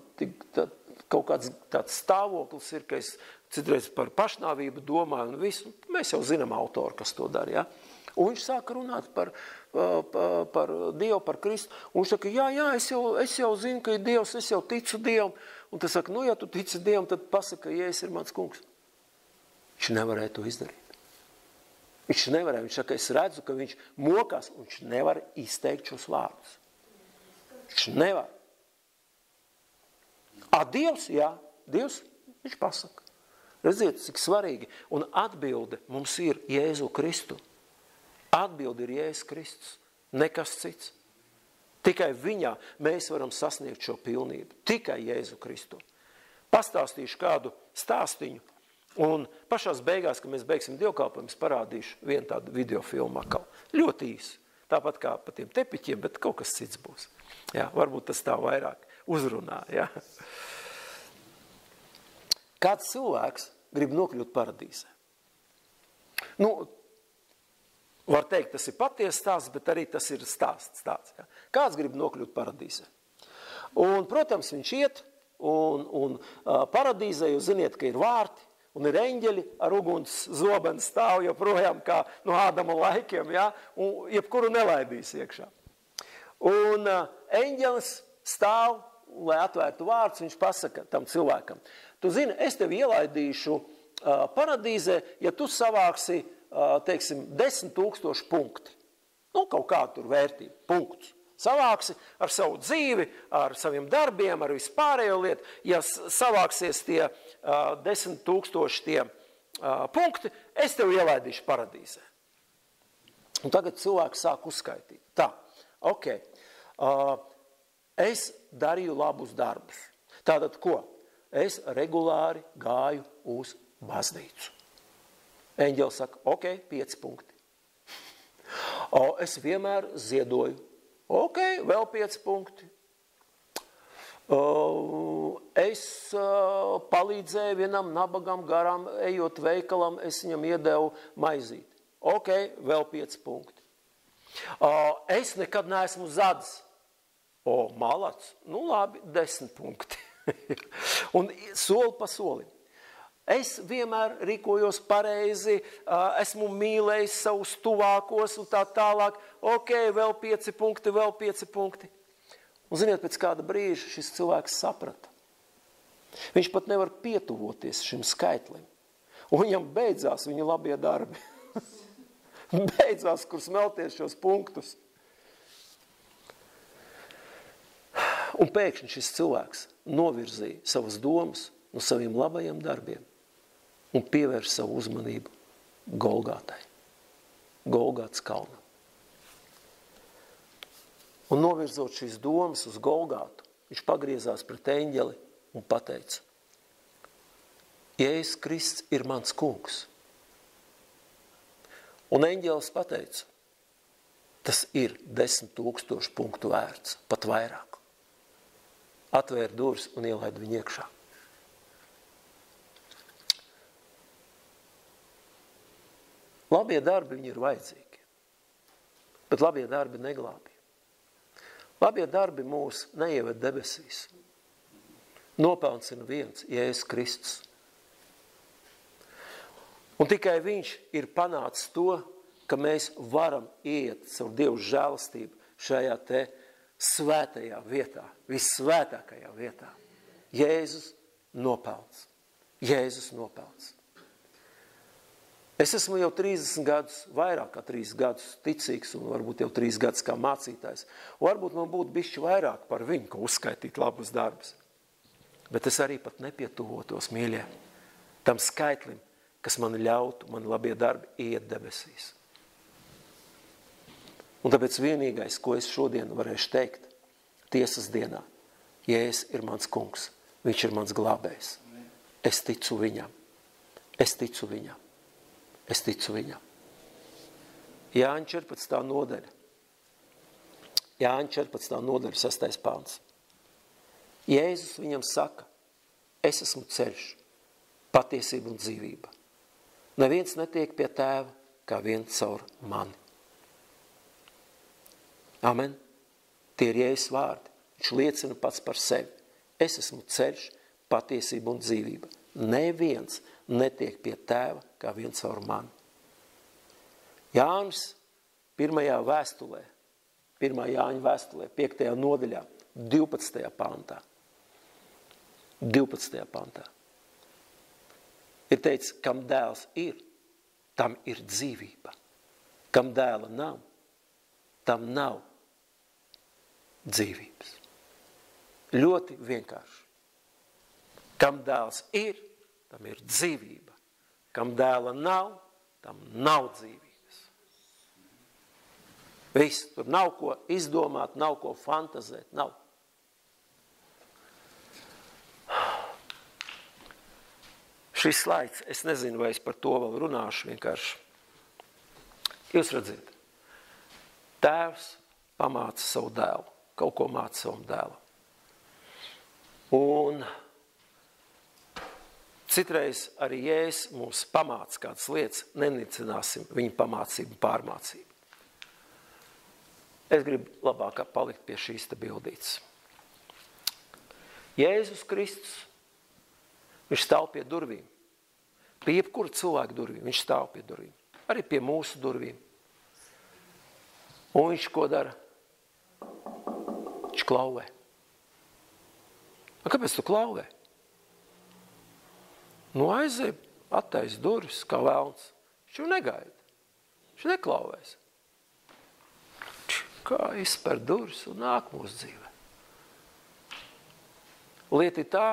[SPEAKER 1] kaut kāds tāds stāvoklis ir, ka es citreiz par pašnāvību domāju un visu. Mēs jau zinām autoru, kas to dara, ja? Un viņš sāka runāt par Dievu, par Kristu. Un viņš saka, jā, es jau zinu, ka ir Dievs, es jau ticu Dievam. Un tas saka, ja tu tici Dievam, tad pasaka, ka Jēzus ir mans kungs. Viņš nevarēja to izdarīt. Viņš nevarēja, viņš saka, es redzu, ka viņš mokās, un viņš nevar izteikt šos vārdus. Viņš nevar. Dievs, jā, Dievs, viņš pasaka. Redziet, cik svarīgi. Un atbilde mums ir Jēzu Kristu. Atbilde ir Jēzus Kristus. Nekas cits. Tikai viņā mēs varam sasniegt šo pilnību. Tikai Jēzu Kristu. Pastāstīšu kādu stāstiņu. Un pašās beigās, kad mēs beigsim dievkalpojumus, parādīšu vienu tādu videofilmu atkal. Ļoti īsi. Tāpat kā pa tiem tepiķiem, bet kaut kas cits būs. Jā, varbūt tas tā vairāk uzrunā. Jā. Kāds cilvēks grib nokļūt paradīzē? Var teikt, tas ir patiesa stāsts, bet arī tas ir stāsts. Jā. Kāds grib nokļūt paradīzē? Un, protams, viņš iet, un paradīzē, jūs ziniet, ka ir vārti, un ir eņģeļi ar uguns zobeni stāv joprojām kā no Ādama laikiem, ja? Un jebkuru nelaidīs iekšā. Un eņģelis stāv, lai atvērtu vārdus, viņš pasaka tam cilvēkam, tu zini, es tevi ielaidīšu paradīzē, ja tu savāksi, teiksim, 10 000 punkti. Kaut kā tur vērtība, punktus. Savāksi ar savu dzīvi, ar saviem darbiem, ar vispārējo lietu. Ja savāksies tie 10 000 tie punkti, es tevi ielaidīšu paradīzē. Un tagad cilvēks sāk uzskaitīt. Tā, ok, es darīju labus darbus. Tātad ko? Es regulāri gāju uz baznīcu. Eņģelis saka, ok, 5 punkti. Es vienmēr ziedoju. Ok, vēl 5 punkti. Es palīdzēju vienam nabagam garām, ejot veikalam, es viņam iedevu maizīti. Ok, vēl 5 punkti. Es nekad neesmu zadis. Malac, labi, 10 punkti. Un soli pa solim. Es vienmēr rīkojos pareizi, esmu mīlējis savus tuvākos un tā tālāk. Ok, vēl 5 punkti, vēl 5 punkti. Un ziniet, pēc kāda brīža šis cilvēks saprata. Viņš pat nevar pietuvoties šim skaitlim. Un viņam beidzās viņa labie darbi. Beidzās, kur smelties šos punktus. Un pēkšņi šis cilvēks novirzīja savas domas no saviem labajiem darbiem un pievērš savu uzmanību Golgātai, Golgātas kalnam. Un novirzot šīs domas uz Golgātu, viņš pagriezās pret eņģeli un pateica, Jēzus Kristus ir mans kungs. Un eņģelis pateica, tas ir 10 000 punktu vērts, pat vairāk. Atvēra durvis un ielaida viņu iekšā. Labie darbi viņi ir vajadzīgi, bet labie darbi neglābj. Labie darbi mūs neieved debesīs. Nopelns ir viens, Jēzus Kristus. Un tikai viņš ir panācis to, ka mēs varam iet caur Dievu žēlastību šajā te svētajā vietā, vissvētākajā vietā. Jēzus nopelns. Jēzus nopelns. Es esmu jau 30 gadus, vairāk kā 30 gadus ticīgs un varbūt jau 3 gadus kā mācītājs. Un varbūt man būtu bišķi vairāk par viņu, ko uzskaitīt labus darbus. Bet es arī pat nepietuvotos, mīļie, tam skaitlim, kas man ļautu, man labie darbi iet debesīs. Un tāpēc vienīgais, ko es šodien varēšu teikt, tiesas dienā, Jēzus ir mans kungs, viņš ir mans glābējs. Es ticu viņam, es ticu viņam, es ticu viņam. Jāņa 14. nodaļa. Jāņa 14. nodaļa, 6. pāns. Jēzus viņam saka, es esmu ceļš, patiesība un dzīvība. Neviens netiek pie tēva, kā vien caur mani. Amen. Tie ir Jēzus vārdi. Viņš liecina pats par sevi. Es esmu ceļš, patiesība un dzīvība. Neviens netiek pie tēva, kā vien caur mani. Jānis 1. vēstulē, 1. Jāņa vēstulē, 5. nodaļā, 12. pantā. 12. pantā. Ir teicis, kam dēls ir, tam ir dzīvība. Kam dēla nav, tam nav dzīvības. Ļoti vienkārši. Kam dēls ir, tam ir dzīvība. Kam dēla nav, tam nav dzīvības. Viss, tur nav ko izdomāt, nav ko fantazēt, nav. Šis slaids, es nezinu, vai es par to vēl runāšu vienkārši. Jūs redziet, tēvs pamāca savu dēlu, kaut ko māca savam dēlam. Un citreiz arī Jēzus mums pamāca kādas lietas, nenicināsim viņa pamācību, pārmācību. Es gribu labāk palikt pie šīs te bildītes. Jēzus Kristus, viņš stāv pie durvīm. Pie jebkura cilvēka durvīm, viņš stāv pie durvīm. Arī pie mūsu durvīm. Un viņš ko dara? Viņš klauvē. Un kāpēc tu klauvē? Nu aizej, attais durvis, kā velns. Viņš jau negaida. Viņš neklauvēs. Kā izspēr durvis un nāk mūsu dzīvē. Lieta ir tā,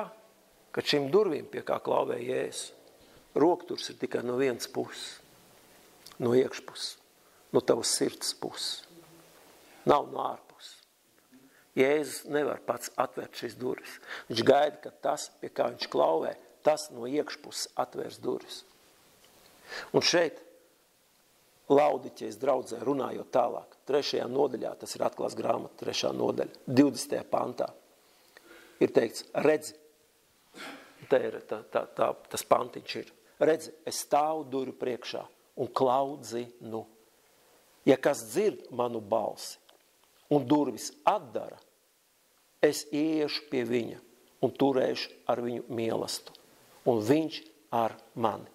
[SPEAKER 1] ka šim durvīm, pie kā klauvē Jēzus, rokturs ir tikai no vienas puses, no iekšpuses, no tavas sirds puses. Nav no ārpuses. Jēzus nevar pats atvērt šīs durvis. Viņš gaida, ka tas, pie kā viņš klauvē, tas no iekšpuses atvērs durvis. Un šeit Laudiķejas draudzē runājot tālāk, 3. nodaļā, tas ir atklās grāmata, 3. nodaļa, 20. pantā, ir teikts, redzi, te ir tas pantiņš ir, redzi, es stāvu durvju priekšā un klaudzinu. Ja kas dzird manu balsi un durvis atdara, es iešu pie viņa un turēšu ar viņu mielastu, un viņš ar mani.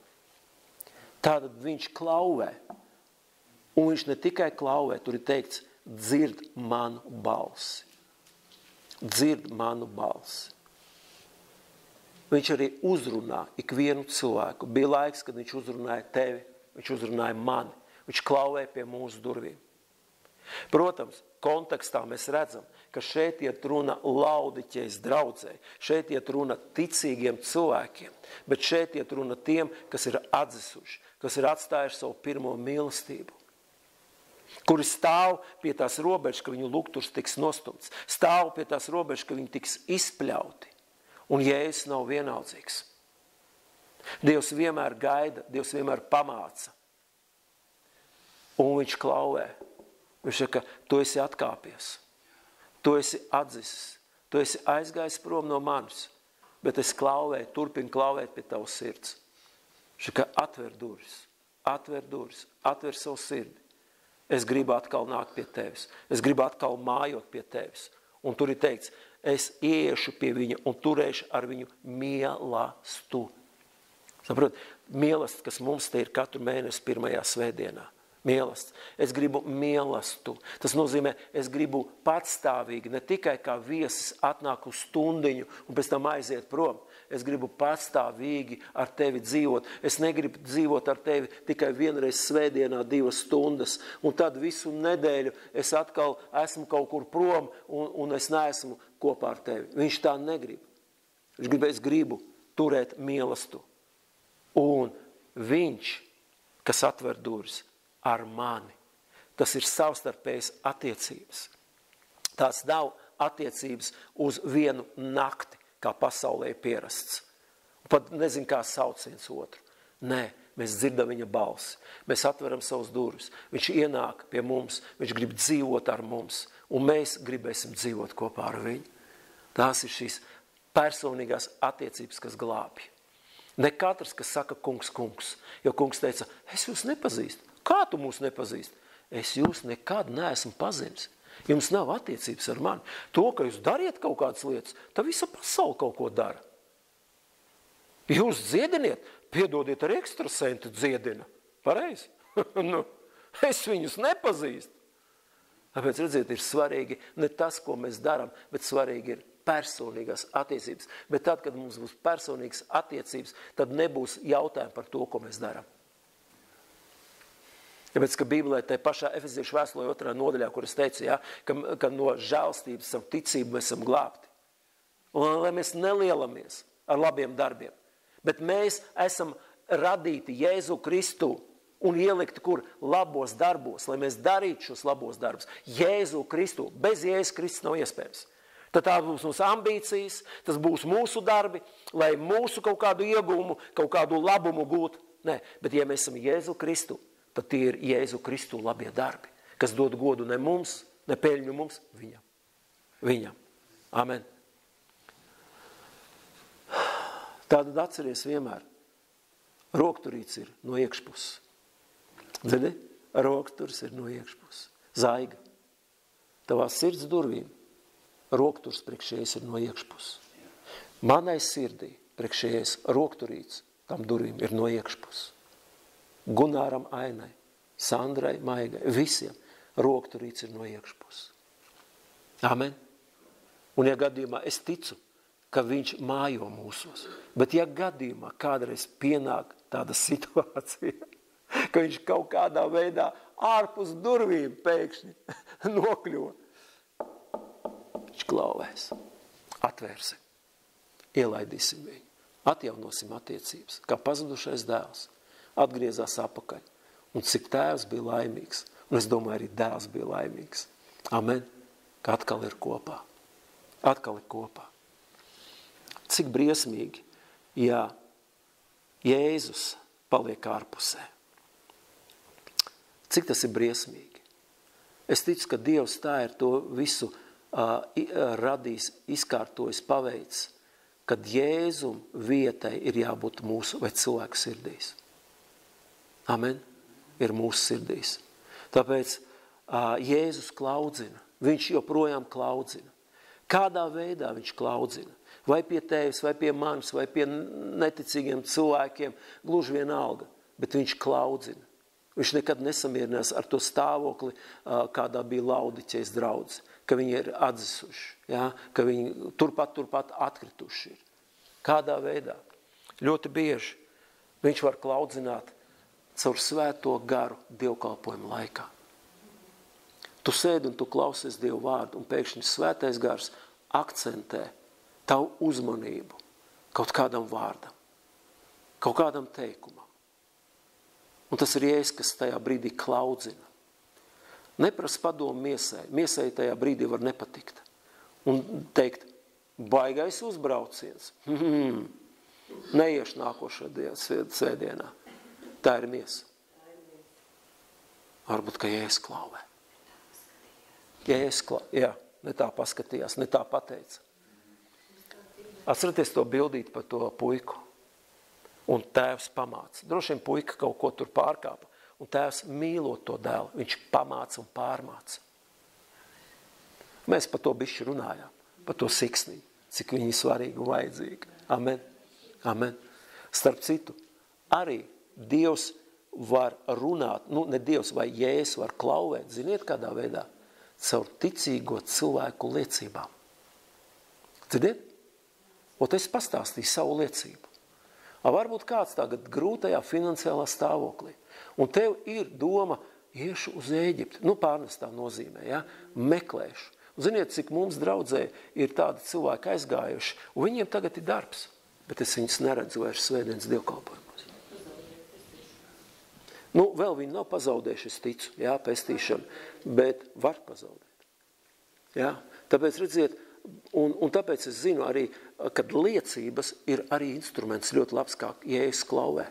[SPEAKER 1] Tātad viņš klauvē, un viņš ne tikai klauvē, tur ir teikts, dzird manu balsi. Dzird manu balsi. Viņš arī uzrunā ikvienu cilvēku. Bija laiks, kad viņš uzrunāja tevi, viņš uzrunāja mani, viņš klauvē pie mūsu durvīm. Protams, kontekstā mēs redzam, ka šeit iet runa Laudiķejas draudzē, šeit iet runa ticīgiem cilvēkiem, bet šeit iet runa tiem, kas ir atzisuši, kas ir atstājuši savu pirmo mīlestību, kuri stāv pie tās robežas, ka viņu lukturs tiks nostumts, stāv pie tās robežas, ka viņi tiks izpļauti, un Jēzus nav vienaldzīgs. Dievs vienmēr gaida, Dievs vienmēr pamāca, un viņš klauvē. Viņš saka, tu esi atkāpies, tu esi atzisis, tu esi aizgājis prom no manis, bet es klauvēju, turpinu klauvēt pie tavas sirds. Viņš saka, atver durvis, atver savu sirdi. Es gribu atkal nākt pie tevis, es gribu atkal mājot pie tevis. Un tur ir teikts, es iešu pie viņa un turēšu ar viņu mielastu. Saprot, mielasts, kas mums te ir katru mēnesi 1. svētdienā. Mielasts. Es gribu mielastu. Tas nozīmē, es gribu patstāvīgi, ne tikai kā viesis atnāk uz stundiņu un pēc tam aiziet prom. es gribu pastāvīgi ar tevi dzīvot. Es negribu dzīvot ar tevi tikai vienreiz svētdienā 2 stundas, un tad visu nedēļu es atkal esmu kaut kur prom, un es neesmu kopā ar tevi. Viņš tā negrib. Viņš grib, es gribu turēt mīlestību. Un viņš, kas atver durvis ar mani, tas ir savstarpējas attiecības. Tās nav attiecības uz vienu nakti, kā pasaulē pierasts. Pat nezinu, kā sauc viens otru. Nē, mēs dzirdam viņa balsi. Mēs atveram savus durvis. Viņš ienāk pie mums, viņš grib dzīvot ar mums, un mēs gribēsim dzīvot kopā ar viņu. Tās ir šīs personīgās attiecības, kas glābj. Ne katrs, kas saka kungs, kungs, jo kungs teica, es jūs nepazīstu. Kā tu mūs nepazīsti? Es jūs nekad neesmu pazinis. Jums nav attiecības ar mani. To, ka jūs dariet kaut kādas lietas, tad visa pasaule kaut ko dara. Jūs dziediniet, piedodiet, ar ekstrasentu dziedina. Pareizi? Nu, es viņus nepazīstu. Tāpēc, redziet, ir svarīgi ne tas, ko mēs darām, bet svarīgi ir personīgās attiecības. Bet tad, kad mums būs personīgas attiecības, tad nebūs jautājumi par to, ko mēs darām. Tāpēc, ka Bībelē tai pašā Efeziešu vēstulē 2. nodaļā, kur es teicu, ja, ka no žēlstības savu ticību mēs esam glābti. Un lai mēs nelielamies ar labiem darbiem, bet mēs esam radīti Jēzu Kristu un ielikti kur labos darbos, lai mēs darītu šos labos darbus. Jēzu Kristu, bez Jēzus Kristus nav iespējams. Tad tā būs mūsu ambīcijas, tas būs mūsu darbi, lai mūsu kaut kādu ieguvumu, kaut kādu labumu gūtu. Nē, bet ja mēs esam Jēzu Kristu, tad tie ir Jēzu Kristu labie darbi, kas dod godu ne mums, ne peļņu mums, viņam. Viņam. Amen. Tātad atceries vienmēr, rokturīts ir no iekšpuses. Dzirdi? Rokturis ir no iekšpuses. Zaiga. Tavā sirds durvīm rokturs priekšējais ir no iekšpuses. Manai sirdī priekšējais rokturīts tam durvīm ir no iekšpuses. Gunāram Ainai, Sandrai Maigai, visiem rokturīts ir no iekšpuses. Amen. Un ja gadījumā es ticu, ka viņš mājo mūsos, bet ja gadījumā kādreiz pienāk tāda situācija, ka viņš kaut kādā veidā ārpus durvīm pēkšņi nokļuva, viņš klauvēs, atvērsim, ielaidīsim viņu, atjaunosim attiecības, kā pazudušais dēls, atgriezās apakaļ. Un cik tēvs bija laimīgs, un es domāju, arī dēls bija laimīgs. Amen, ka atkal ir kopā. Atkal ir kopā. Cik briesmīgi, ja Jēzus paliek ārpusē. Cik tas ir briesmīgi. Es ticu, ka Dievs tā ir to visu radījis, izkārtojis, paveicis, kad Jēzum vietai ir jābūt mūsu vai cilvēku sirdīs. Amen. Ir mūsu sirdīs. Tāpēc Jēzus klaudzina. Viņš joprojām klaudzina. Kādā veidā viņš klaudzina? Vai pie tevis, vai pie manis, vai pie neticīgiem cilvēkiem, gluži vienalga. Bet viņš klaudzina. Viņš nekad nesamierinās ar to stāvokli, kādā bija Laudiķejas draudze, ka viņi ir atzisuši, ja? Ka viņi turpat atkrituši ir. Kādā veidā? Ļoti bieži viņš var klaudzināt caur svēto garu dievkalpojumu laikā. Tu sēdi un tu klausies Dievu vārdu, un pēkšņi svētais gars akcentē tavu uzmanību kaut kādam vārdam, kaut kādam teikumam. Un tas ir Jēzus, kas tajā brīdī klaudzina. Neprasa padomu miesai. Miesai tajā brīdī var nepatikt. Un teikt, baigais uzbrauciens. Neiešu nākošajā svētdienā. Tā ir miesa. Varbūt, ka Jēzus klauvē. Jēzus klauvē, jā, ne tā paskatījās, ne tā pateica. Atceraties to bildīt par to puiku. Un tēvs pamāca. Droši vien puika kaut ko tur pārkāpa. Un tēvs mīlot to dēlu, viņš pamāca un pārmāca. Mēs par to bišķi runājām, par to siksniņu, cik viņi ir svarīgi un vajadzīgi. Amen. Amen. Starp citu, arī Dievs var runāt, ne Dievs vai Jēzus var klauvēt, ziniet kādā veidā? Caur ticīgo cilvēku liecībām. Dzirdiet? Un es pastāstīju savu liecību. Varbūt kāds tagad grūtajā finansiālā stāvoklī. Un tev ir doma, iešu uz Ēģipti. Pārnestā nozīmē, ja? Meklēšu. Un ziniet, cik mums draudzē ir tādi cilvēki aizgājuši, un viņiem tagad ir darbs. Bet es viņus neredzu vairs svētdienas dievkalpojumos. Vēl viņi nav pazaudējuši, es ticu, jā, pestīšanu, bet var pazaudēt. Jā? Tāpēc redziet, un tāpēc es zinu arī, kad liecības ir arī instruments ļoti labs, kā Jēzus klauvē.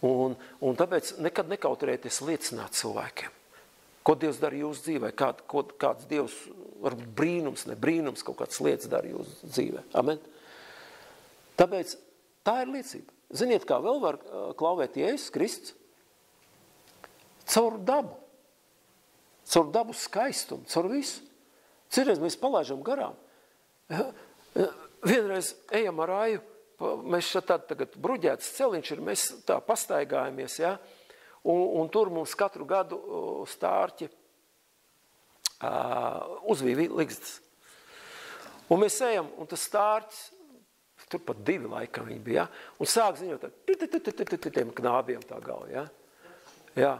[SPEAKER 1] Un tāpēc nekad nekautrēties liecināt cilvēkiem. Ko Dievs dara jūsu dzīvē? Kāds Dievs, varbūt brīnums, ne brīnums, kaut kāds lietas dara jūsu dzīvē. Amen? Tāpēc tā ir liecība. Ziniet, kā vēl var klauvēt Jēzus Kristus? Caur dabu. Caur dabu skaistumu, caur visu. Citreiz mēs palaižam garām. Vienreiz ejam ar Aju, mēs šeit tagad bruģēts celiņš ir, mēs tā pastaigājamies, ja? Un tur mums katru gadu stārķi uzvīja ligzdas. Un mēs ejam, un tas stārķis, tur pat 2 laikam viņi bija, ja? Un sāk ziņot tiem knābiem tā galva, ja? Jā.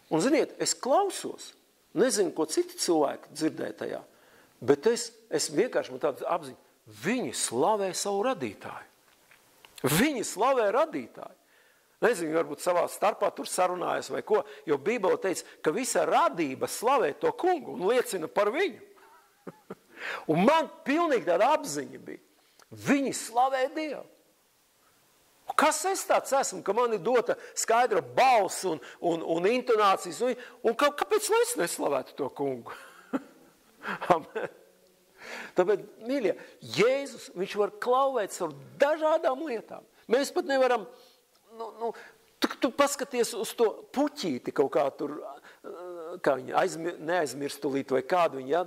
[SPEAKER 1] Un ziniet, es klausos, nezinu, ko citi cilvēki dzirdēja tajā, bet es vienkārši man tādu apziņu, viņi slavē savu radītāju. Viņi slavē radītāju. Nezinu, varbūt savā starpā tur sarunājas vai ko, jo Bībele teica, ka visa radība slavē to kungu un liecina par viņu. Un man pilnīgi tāda apziņa bija. Viņi slavē Dievu. Kas es tāds esmu, ka man ir dota skaidra balss un intonācijas, un kāpēc lai es neslavētu to kungu? Amen. Tāpēc, mīļie, Jēzus, viņš var klauvēt savu dažādām lietām. Mēs pat nevaram, tu paskaties uz to puķīti kaut kā tur, kā viņa neaizmirstulīt vai kādu viņa, ja?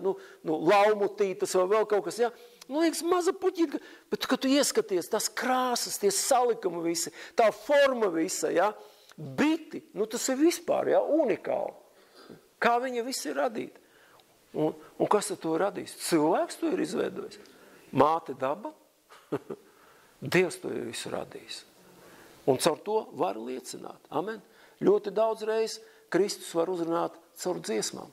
[SPEAKER 1] Laumutītas vai vēl kaut kas, ja? Liekas, maza puķīta, bet kad tu ieskaties, tās krāsas, tie salikumi visi, tā forma visa, ja? Biti, tas ir vispār, ja? Unikāli. Kā viņa visi ir radīta. Un kas to ir radījis? Cilvēks to ir izveidojis. Māte daba, Dievs to ir visu radījis. Un caur to var liecināt. Amen. Ļoti daudz reiz Kristus var uzrunāt caur dziesmām.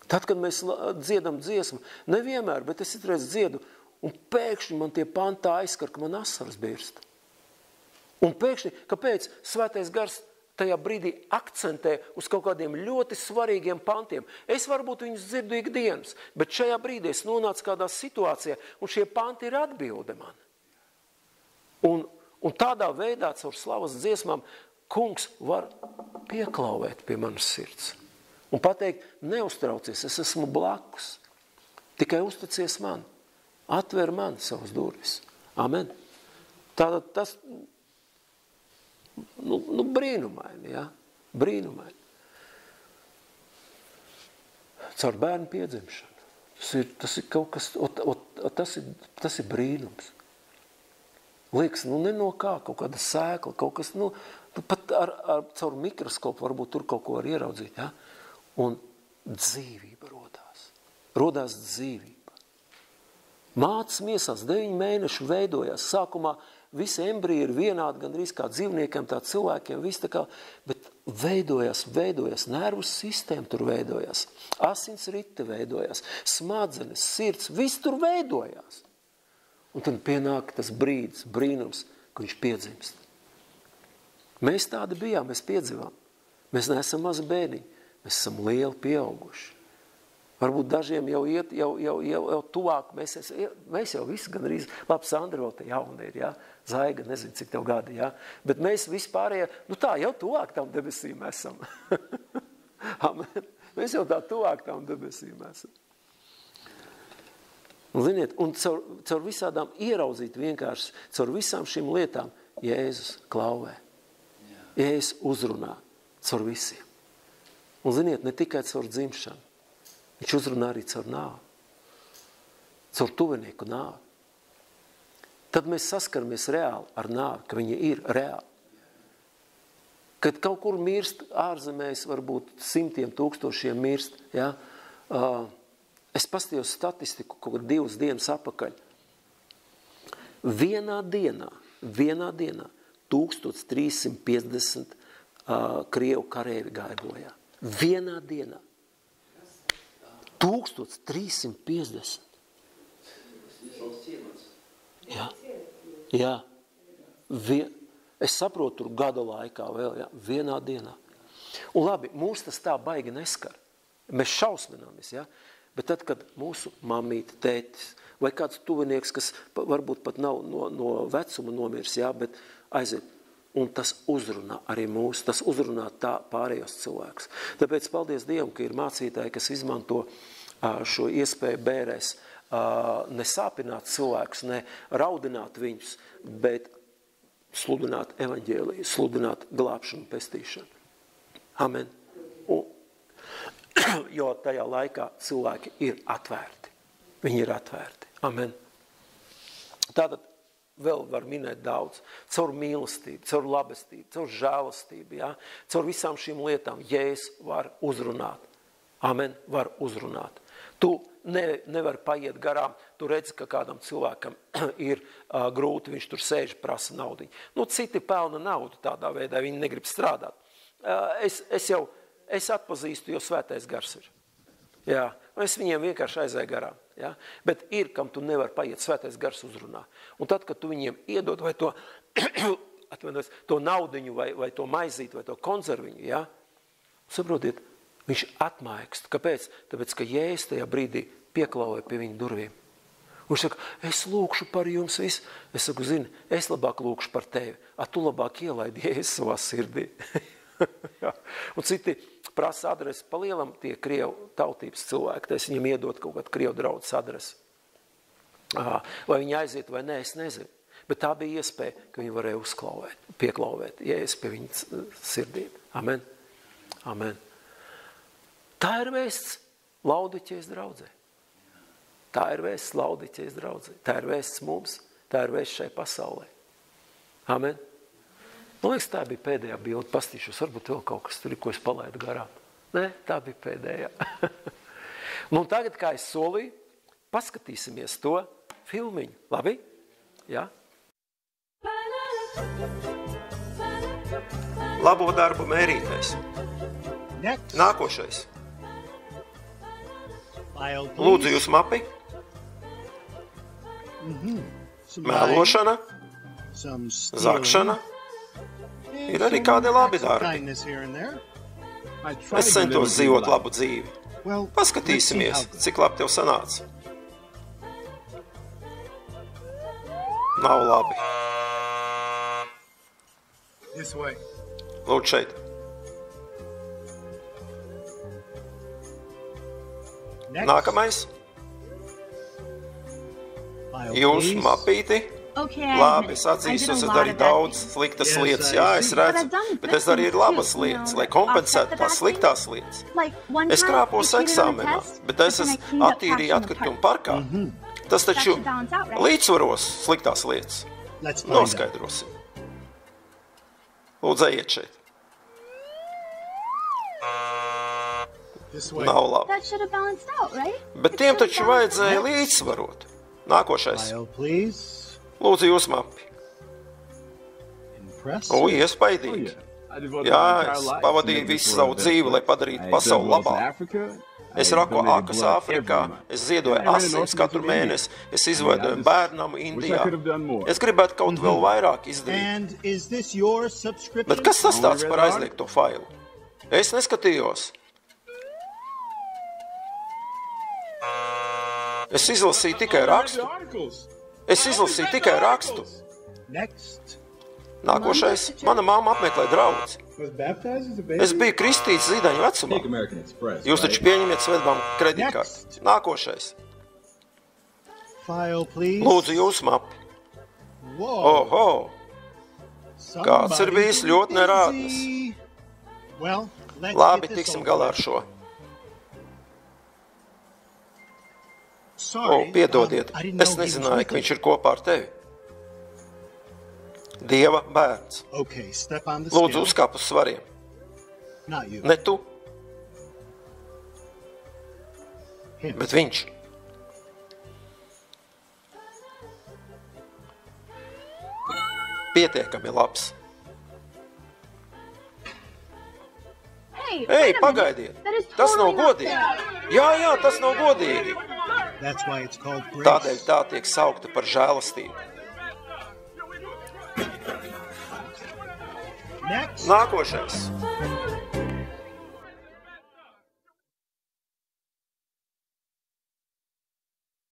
[SPEAKER 1] Tad, kad mēs dziedam dziesmu, nevienmēr, bet es itreiz dziedu, un pēkšņi man tie panti aizskar, ka man asaras birst. Un pēkšņi, kāpēc Svētais Gars tajā brīdī akcentē uz kaut kādiem ļoti svarīgiem pantiem. Es varbūt viņus dzirdu ikdienas, bet šajā brīdī es nonācu kādā situācijā, un šie panti ir atbilde man. Un tādā veidā, caur slavas dziesmām, kungs var pieklauvēt pie manas sirds. Un pateikt, neuztraucies, es esmu blakus. Tikai uzticies man. Atver man savas durvis. Amen. Tātad tas, brīnumaini, ja? Brīnumaini. Caur bērnu piedzimšanu. Tas ir kaut kas, tas ir brīnums. Liekas, ne no kā, kaut kāda sēkla, kaut kas, pat caur mikroskopu varbūt tur kaut ko var ieraudzīt, ja? Un dzīvība rodās. Rodās dzīvība. Mātes miesās 9 mēnešu veidojās. Sākumā visi embriji ir vienādi, gandrīz kā dzīvniekiem, tā cilvēkiem, viss tā kā, bet veidojās, nervu sistēma tur veidojās. Asins rite veidojās, smadzenes, sirds, viss tur veidojās. Un tad pienāk tas brīdis, brīnums, ka viņš piedzimst. Mēs tādi bijām, mēs piedzimām. Mēs neesam mazi bērniņi. Mēs esam lieli pieauguši. Varbūt dažiem jau iet, jau tuvāk, mēs jau visi gan arī, labi, Sandra vēl te jauna ir, ja? Zaiga, nezinu, cik tev gadi, ja? Bet mēs vispārējie, jau tuvāk tām debesīm esam. Amen. Mēs jau tā tuvāk tām debesīm esam. Un, ziniet, un caur visādām ieraudzīt vienkārši, caur visām šīm lietām, Jēzus klauvē. Jēzus uzrunā caur visiem. Un, ziniet, ne tikai caur dzimšanu. Viņš uzrunā arī caur nāvi. Caur tuvinieku nāvi. Tad mēs saskaramies reāli ar nāvi, ka viņa ir reāli. Kad kaut kur mirst ārzemēs, varbūt 100 000 mirst, ja? Es paskatījos statistiku kaut 2 dienas atpakaļ. Vienā dienā 1350 krievu karēvi gāja bojā. Vienā dienā. 1350. Jā. Es saprotu, tur gada laikā vēl, jā, vienā dienā. Un labi, mūs tas tā baigi neskar. Mēs šausminamies, jā. Bet tad, kad mūsu mamīte, tētis vai kāds tuvinieks, kas varbūt pat nav no vecuma nomirs, jā, bet aiziet, un tas uzrunā arī mūs, tas uzrunā tā pārējos cilvēkus. Tāpēc paldies Dievam, ka ir mācītāji, kas izmanto šo iespēju bērēs ne sāpināt cilvēkus, ne raudināt viņus, bet sludināt evaņģēliju, sludināt glābšanu, pestīšanu. Amen. Jo tajā laikā cilvēki ir atvērti. Viņi ir atvērti. Amen. Tātad vēl var minēt daudz. Caur mīlestību, caur labestību, caur žēlastību, jā? Caur visām šīm lietām Jēzus var uzrunāt. Amen. Var uzrunāt. Tu nevar paiet garām, tu redzi, ka kādam cilvēkam ir grūti, viņš tur sēž, prasa naudiņu. Citi pelna naudu tādā veidā, viņi negrib strādāt. Es atpazīstu, jo svētais gars ir. Jā, es viņiem vienkārši aizēju garām. Ja? Bet ir, kam tu nevar paiet, svētais gars uzrunā. Un tad, kad tu viņiem iedod vai to, to naudiņu, vai to maizīti, vai to konzerviņu, ja? Saprotiet, viņš atmaikst. Kāpēc? Tāpēc, ka Jēzus tajā brīdī pieklauja pie viņa durvīm. Viņš saka, es lūkšu par jums visu. Es saku, zini, es labāk lūkšu par tevi. Tu labāk ielaidi Jēzus savā sirdī. Ja. Un citi prasa adresi pa lielam tie krievu tautības cilvēki. Es viņam iedot kaut kādu krievu draudzes adresi. Vai viņi aiziet vai nē, es nezinu. Bet tā bija iespēja, ka viņi varēja pieklauvēt Jēzus pie viņas sirdīm. Amen. Amen. Tā ir vēsts Laudiķijas draudzē. Tā ir vēsts Laudiķijas draudzē. Tā ir vēsts mums. Tā ir vēsts šai pasaulē. Amen. Man liekas, tā bija pēdējā bilde. Pastīšos, varbūt vēl kaut kas tur, ko es palaidu garām. Nē, tā bija pēdējā. Un tagad, kā es solīju, paskatīsimies to filmiņu. Labi? Jā? Labo darbu mērītais. Nākošais. Lūdzu jūs mapi. Mēlošana. Zakšana. Ir arī kādi labi darbi. Es centos dzīvot labu dzīvi. Paskatīsimies, cik labi tev sanāca. Nav labi. Lūdzu šeit. Nākamais. Jūs mapīti. Labi, es atzīstos, es darīju daudz sliktas lietas. Jā, es redzu, bet es darīju labas lietas, lai kompensētu tās sliktās lietas. Es krāpos eksāmenā, bet es attīrīju atkritumu parkā. Tas taču līdzsvaros sliktās lietas. Noskaidrosim. Lūdzu, ejiet šeit. Nav labi. Bet tiem taču vajadzēja līdzsvarot. Nākošais. Lūdzu, jūs mapi. Iespaidīgi. Jā, es pavadīju visu savu dzīvi, lai padarītu pasauli labāku. Es raku akas Āfrikā, es ziedoju asins katru mēnesi, es izveidoju bērnamu Indijā. Es gribētu kaut vēl vairāk izdarīt. Bet kas tas tāds par aizliegto failu? Es neskatījos. Es izlasīju tikai rakstu. Nākošais. Mana mamma apmeklē draudzi. Es biju kristīts zīdaņu vecumā. Jūs taču pieņemiet svētbām kredītkārti. Nākošais. Lūdzu, jūs mapi. Oho! Kāds ir bijis ļoti nerādnes. Labi, tiksim galā ar šo. Piedodiet, es nezināju, ka viņš ir kopā ar tevi. Dieva bērns. Lūdzu, uzkāp uz svariem. Ne tu, bet viņš. pietiekami labs.
[SPEAKER 2] Hey,
[SPEAKER 1] pagaidiet! Tas nav godīgi! Jā, tas nav godīgi! Tādēļ tā tiek saukta par žēlastību. Nākošais.